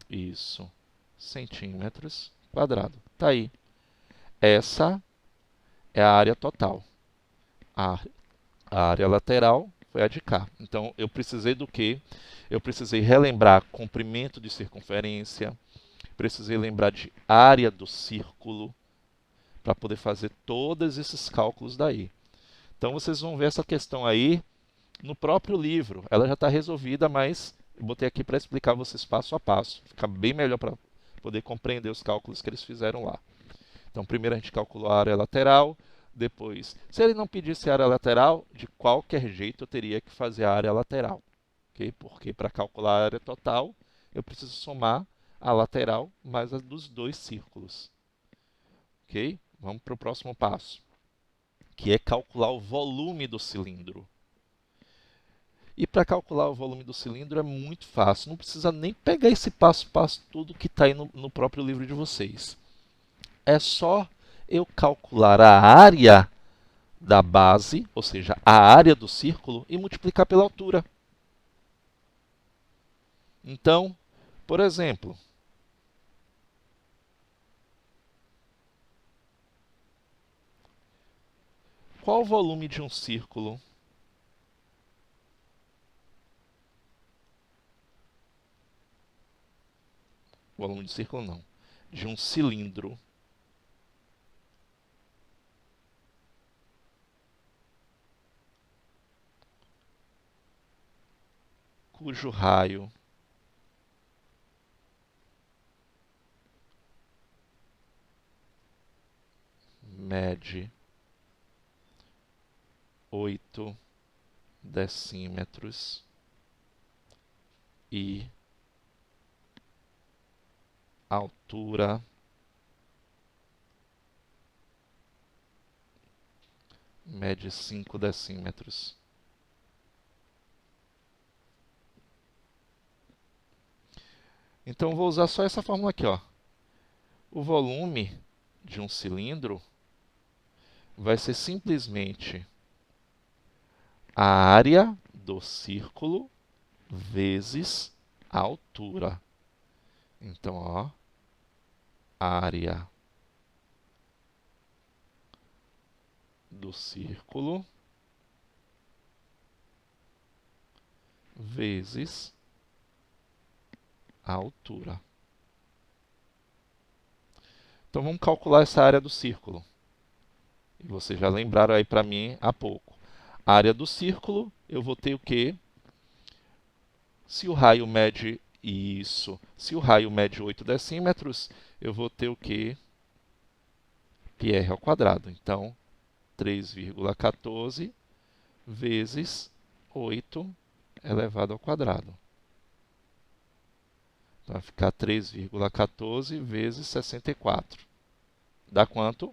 Speaker 1: Isso, centímetros quadrados. Tá aí. Essa é a área total. A, a área lateral foi a de cá. Então, eu precisei do quê? Eu precisei relembrar comprimento de circunferência, precisei lembrar de área do círculo, para poder fazer todos esses cálculos daí. Então, vocês vão ver essa questão aí no próprio livro. Ela já está resolvida, mas eu botei aqui para explicar vocês passo a passo. Fica bem melhor para poder compreender os cálculos que eles fizeram lá. Então, primeiro a gente calculou a área lateral, depois, se ele não pedisse área lateral, de qualquer jeito eu teria que fazer a área lateral. Okay? Porque para calcular a área total, eu preciso somar a lateral mais a dos dois círculos. Ok? Vamos para o próximo passo, que é calcular o volume do cilindro. E para calcular o volume do cilindro é muito fácil, não precisa nem pegar esse passo a passo tudo que está aí no próprio livro de vocês. É só eu calcular a área da base, ou seja, a área do círculo, e multiplicar pela altura. Então, por exemplo, qual o volume de um círculo? Volume de círculo não, de um cilindro. Cujo raio mede 8 decímetros e a altura mede 5 decímetros. Então, eu vou usar só essa fórmula aqui, ó. O volume de um cilindro vai ser simplesmente a área do círculo vezes a altura. Então, ó, área do círculo vezes a altura. Então, vamos calcular essa área do círculo. E vocês já lembraram aí para mim há pouco. A área do círculo, eu vou ter o quê? Se o raio mede isso, se o raio mede 8 decímetros, eu vou ter o quê? πr ao quadrado. Então, 3,14 vezes 8 elevado ao quadrado. Então, vai ficar 3,14 vezes 64. Dá quanto?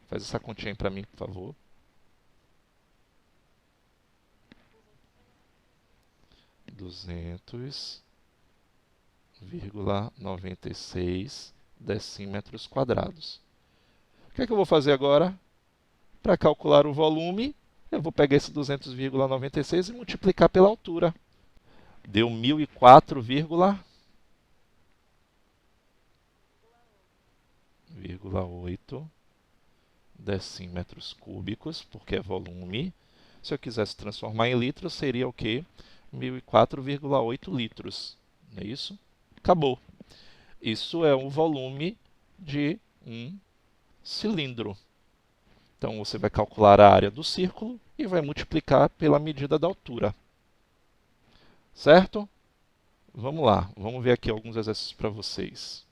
Speaker 1: Faz essa continha aí para mim, por favor. 200,96 decímetros quadrados. O que é que eu vou fazer agora? Para calcular o volume, eu vou pegar esse 200,96 e multiplicar pela altura. Deu 1004,8 decímetros cúbicos, porque é volume. Se eu quisesse transformar em litros, seria o quê? 1004,8 litros. Não é isso? Acabou. Isso é o volume de um cilindro. Então, você vai calcular a área do círculo e vai multiplicar pela medida da altura. Certo? Vamos lá. Vamos ver aqui alguns exercícios para vocês.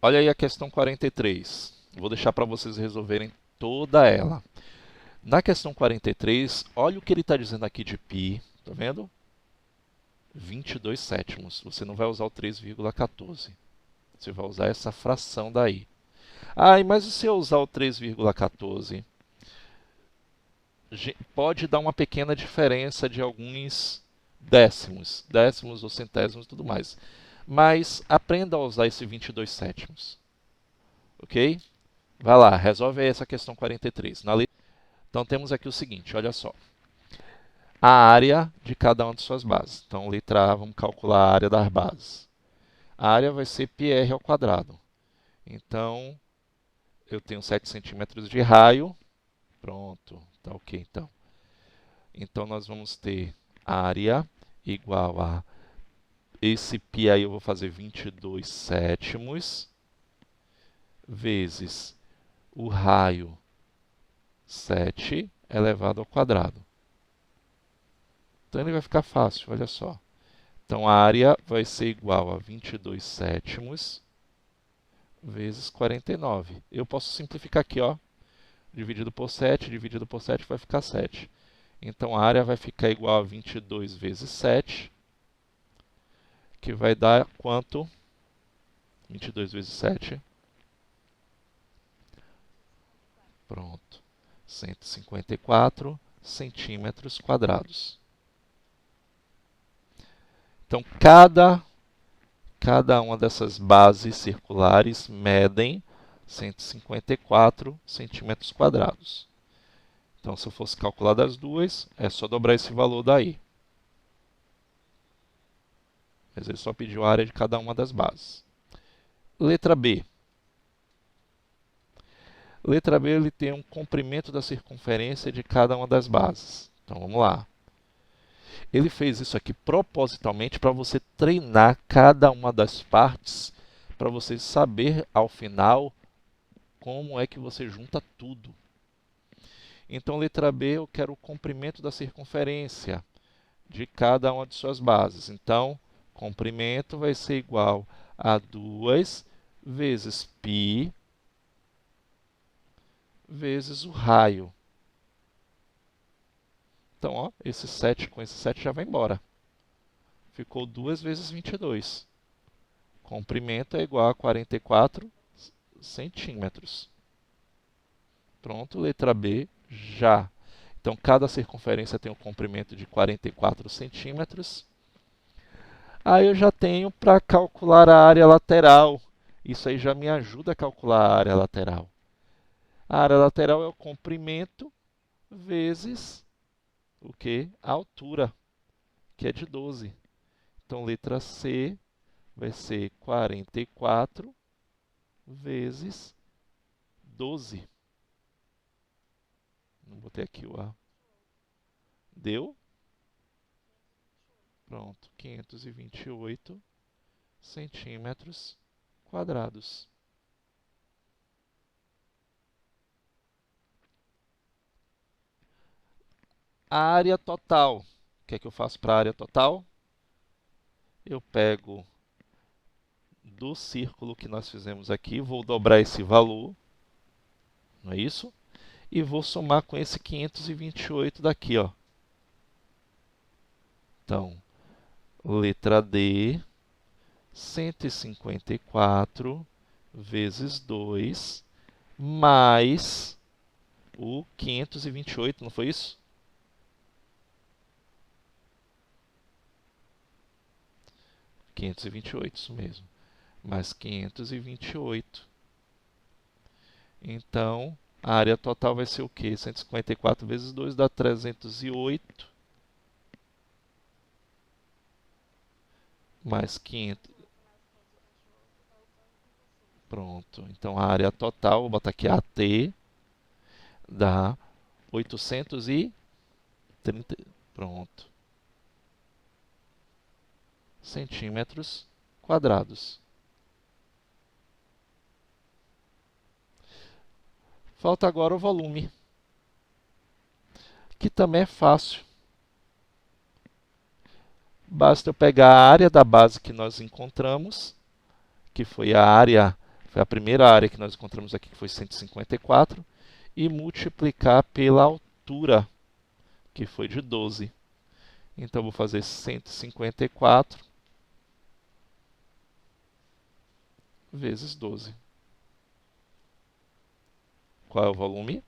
Speaker 1: Olha aí a questão 43. Vou deixar para vocês resolverem toda ela. Na questão 43, olha o que ele está dizendo aqui de π. Está vendo? 22 sétimos. Você não vai usar o 3,14. Você vai usar essa fração daí. Ah, mas se eu usar o 3,14? Pode dar uma pequena diferença de alguns décimos ou centésimos e tudo mais. Mas aprenda a usar esse 22 sétimos. Ok? Vai lá, resolve aí essa questão 43. Então temos aqui o seguinte, olha só. A área de cada uma de suas bases. Então, letra A, vamos calcular a área das bases. A área vai ser πr ao quadrado. Então, eu tenho 7 centímetros de raio. Pronto, tá ok então. Então, nós vamos ter área igual a... Esse π aí eu vou fazer 22 sétimos, vezes o raio 7 elevado ao quadrado. Então, ele vai ficar fácil, olha só. Então, a área vai ser igual a 22 sétimos vezes 49. Eu posso simplificar aqui, ó. Dividido por 7 vai ficar 7. Então, a área vai ficar igual a 22 vezes 7, que vai dar quanto? 22 vezes 7. Pronto. 154 centímetros quadrados. Então, cada uma dessas bases circulares medem 154 centímetros quadrados. Então, se eu fosse calcular das duas, é só dobrar esse valor daí. Mas ele só pediu a área de cada uma das bases. Letra B. Letra B, ele tem um comprimento da circunferência de cada uma das bases. Então, vamos lá. Ele fez isso aqui propositalmente para você treinar cada uma das partes, para você saber, ao final, como é que você junta tudo. Então, letra B, eu quero o comprimento da circunferência de cada uma de suas bases. Então, comprimento vai ser igual a 2 vezes π vezes o raio. Então, ó, esse 7 com esse 7 já vai embora. Ficou 2 vezes 22. Comprimento é igual a 44 centímetros. Pronto, letra B, já. Então, cada circunferência tem um comprimento de 44 centímetros. Aí eu já tenho para calcular a área lateral. Isso aí já me ajuda a calcular a área lateral. A área lateral é o comprimento vezes o quê? A altura, que é de 12. Então, letra C vai ser 44 vezes 12. Não botei aqui o A. Deu? Pronto, 528 centímetros quadrados. A área total. O que é que eu faço para a área total? Eu pego do círculo que nós fizemos aqui, vou dobrar esse valor, não é isso? E vou somar com esse 528 daqui, ó. Então, letra D, 154 vezes 2, mais o 528, não foi isso? 528, isso mesmo. Mais 528. Então, a área total vai ser o quê? 154 vezes 2 dá 308. Mais 500. Pronto. Então, a área total, vou botar aqui AT, dá 830. Pronto. Centímetros quadrados. Falta agora o volume, que também é fácil. Basta eu pegar a área da base que nós encontramos, que foi a primeira área que nós encontramos aqui, que foi 154, e multiplicar pela altura, que foi de 12. Então, eu vou fazer 154 vezes 12. Qual é o volume?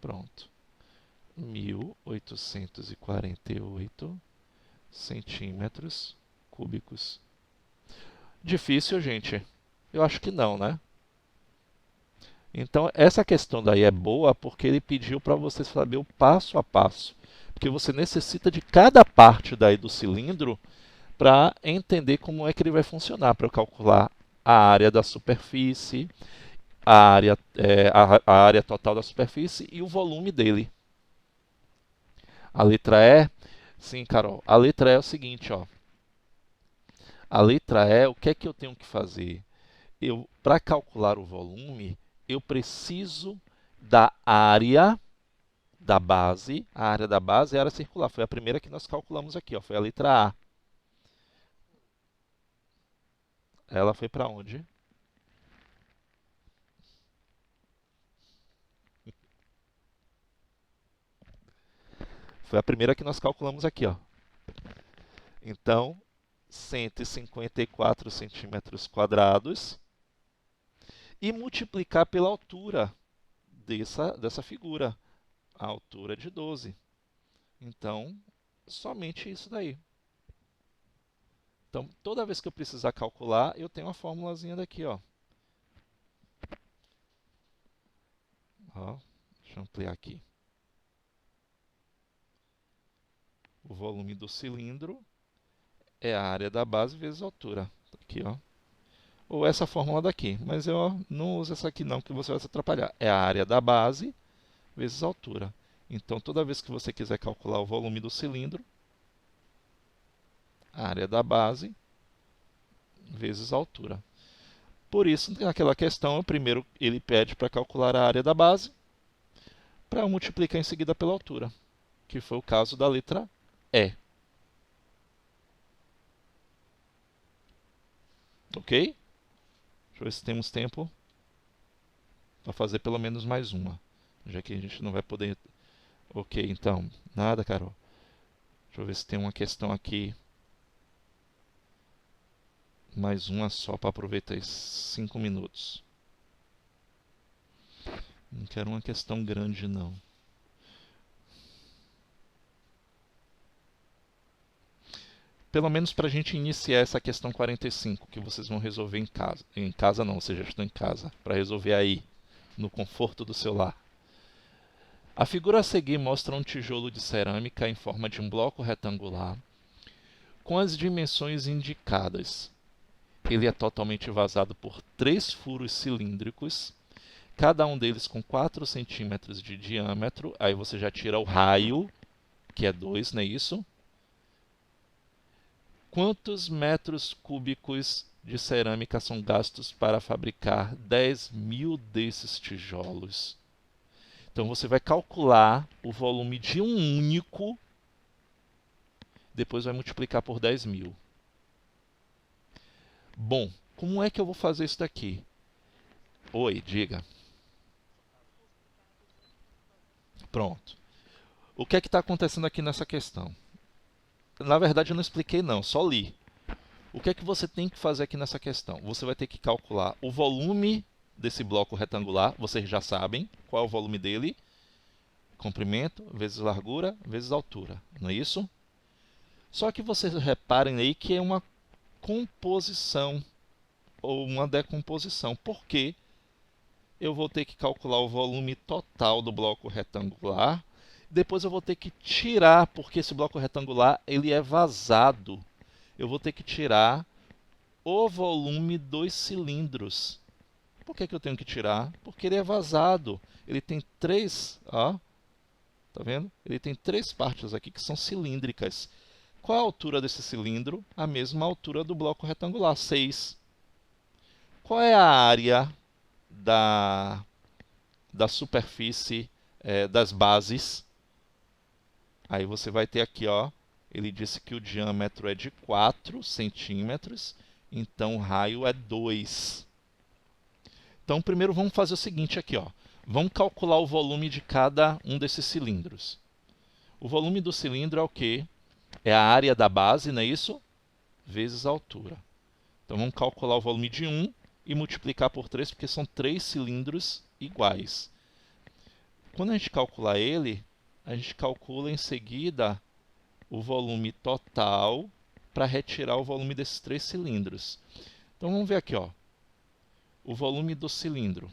Speaker 1: Pronto. 1848 centímetros cúbicos. Difícil, gente? Eu acho que não, né? Então, essa questão daí é boa porque ele pediu para você saber o passo a passo. Porque você necessita de cada parte daí do cilindro para entender como é que ele vai funcionar, para calcular a área da superfície, a área total da superfície e o volume dele. A letra E, sim, Carol, a letra E é o seguinte, ó. A letra E, o que é que eu tenho que fazer? Para calcular o volume, eu preciso da área da base. A área da base é a área circular. Foi a primeira que nós calculamos aqui, ó, foi a letra A. Ela foi para onde? Foi a primeira que nós calculamos aqui, ó. Então, 154 centímetros quadrados e multiplicar pela altura dessa figura, a altura de 12. Então, somente isso daí. Então, toda vez que eu precisar calcular, eu tenho uma formulazinha daqui, ó. Ó, deixa eu ampliar aqui. O volume do cilindro é a área da base vezes a altura. Aqui, ó. Ou essa fórmula daqui, mas eu não uso essa aqui não, que você vai se atrapalhar. É a área da base vezes a altura. Então, toda vez que você quiser calcular o volume do cilindro, a área da base vezes a altura. Por isso, naquela questão, primeiro ele pede para calcular a área da base, para eu multiplicar em seguida pela altura, que foi o caso da letra E. Ok? Deixa eu ver se temos tempo para fazer pelo menos mais uma, já que a gente não vai poder... Ok, então, nada, Carol. Deixa eu ver se tem uma questão aqui. Mais uma só para aproveitar esses 5 minutos. Não quero uma questão grande, não. Pelo menos para a gente iniciar essa questão 45, que vocês vão resolver em casa. Em casa não, vocês já estão em casa. Para resolver aí, no conforto do seu lar. A figura a seguir mostra um tijolo de cerâmica em forma de um bloco retangular, com as dimensões indicadas. Ele é totalmente vazado por 3 furos cilíndricos, cada um deles com 4 centímetros de diâmetro. Aí você já tira o raio, que é 2, não é isso? Quantos metros cúbicos de cerâmica são gastos para fabricar 10.000 desses tijolos? Então você vai calcular o volume de um único, depois vai multiplicar por 10.000. Bom, como é que eu vou fazer isso daqui? Oi, diga. Pronto. O que é que está acontecendo aqui nessa questão? Na verdade, eu não expliquei não, só li. O que é que você tem que fazer aqui nessa questão? Você vai ter que calcular o volume desse bloco retangular, vocês já sabem qual é o volume dele. Comprimento vezes largura vezes altura, não é isso? Só que vocês reparem aí que é uma composição ou uma decomposição. Por quê? Eu vou ter que calcular o volume total do bloco retangular. Depois eu vou ter que tirar, porque esse bloco retangular ele é vazado. Eu vou ter que tirar o volume dos cilindros. Por que eu tenho que tirar? Porque ele é vazado. Ele tem 3, ó, tá vendo? Ele tem 3 partes aqui que são cilíndricas. Qual a altura desse cilindro? A mesma altura do bloco retangular, 6. Qual é a área da superfície das bases? Aí você vai ter aqui, ó, ele disse que o diâmetro é de 4 centímetros, então o raio é 2. Então, primeiro vamos fazer o seguinte aqui, ó. Vamos calcular o volume de cada um desses cilindros. O volume do cilindro é o quê? É a área da base, não é isso? Vezes a altura. Então, vamos calcular o volume de um e multiplicar por 3, porque são 3 cilindros iguais. Quando a gente calcular ele, a gente calcula em seguida o volume total para retirar o volume desses 3 cilindros. Então vamos ver aqui, ó. O volume do cilindro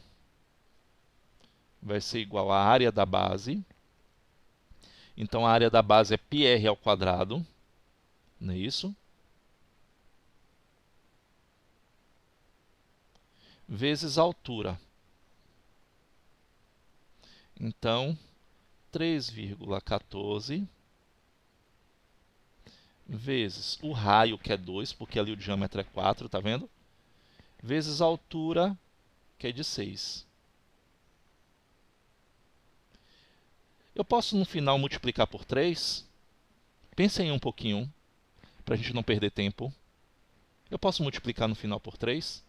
Speaker 1: vai ser igual à área da base. Então a área da base é πr ao quadrado, não é isso? Vezes a altura. Então, 3,14 vezes o raio, que é 2, porque ali o diâmetro é 4, tá vendo? Vezes a altura, que é de 6. Eu posso, no final, multiplicar por 3? Pensem um pouquinho, para a gente não perder tempo. Eu posso multiplicar no final por 3?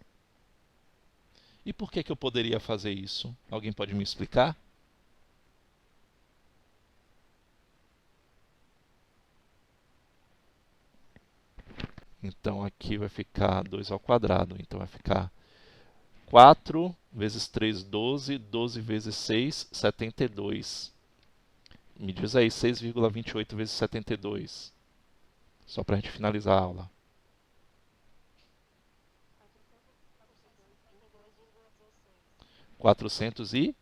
Speaker 1: E por que eu poderia fazer isso? Alguém pode me explicar? Então, aqui vai ficar 2 ao quadrado. Então, vai ficar 4 vezes 3, 12. 12 vezes 6, 72. Me diz aí, 6,28 vezes 72. Só para a gente finalizar a aula. 400 e...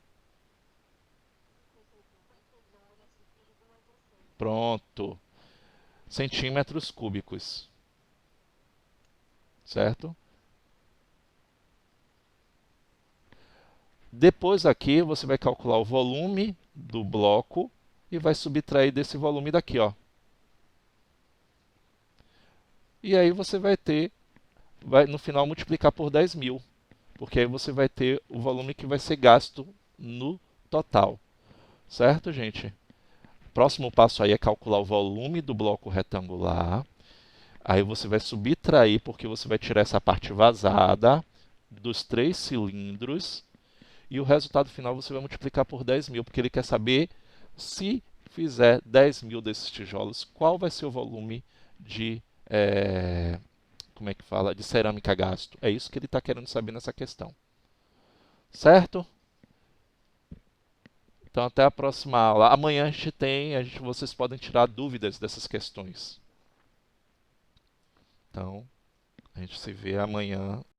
Speaker 1: Pronto. Centímetros cúbicos. Certo? Depois aqui você vai calcular o volume do bloco e vai subtrair desse volume daqui, ó. E aí você vai ter, no final multiplicar por 10.000, porque aí você vai ter o volume que vai ser gasto no total. Certo, gente? Próximo passo aí é calcular o volume do bloco retangular. Aí você vai subtrair, porque você vai tirar essa parte vazada dos 3 cilindros. E o resultado final você vai multiplicar por 10.000, porque ele quer saber, se fizer 10.000 desses tijolos, qual vai ser o volume de, como é que fala, de cerâmica gasto. É isso que ele está querendo saber nessa questão. Certo? Então, até a próxima aula. Amanhã a gente tem, vocês podem tirar dúvidas dessas questões. Então, a gente se vê amanhã.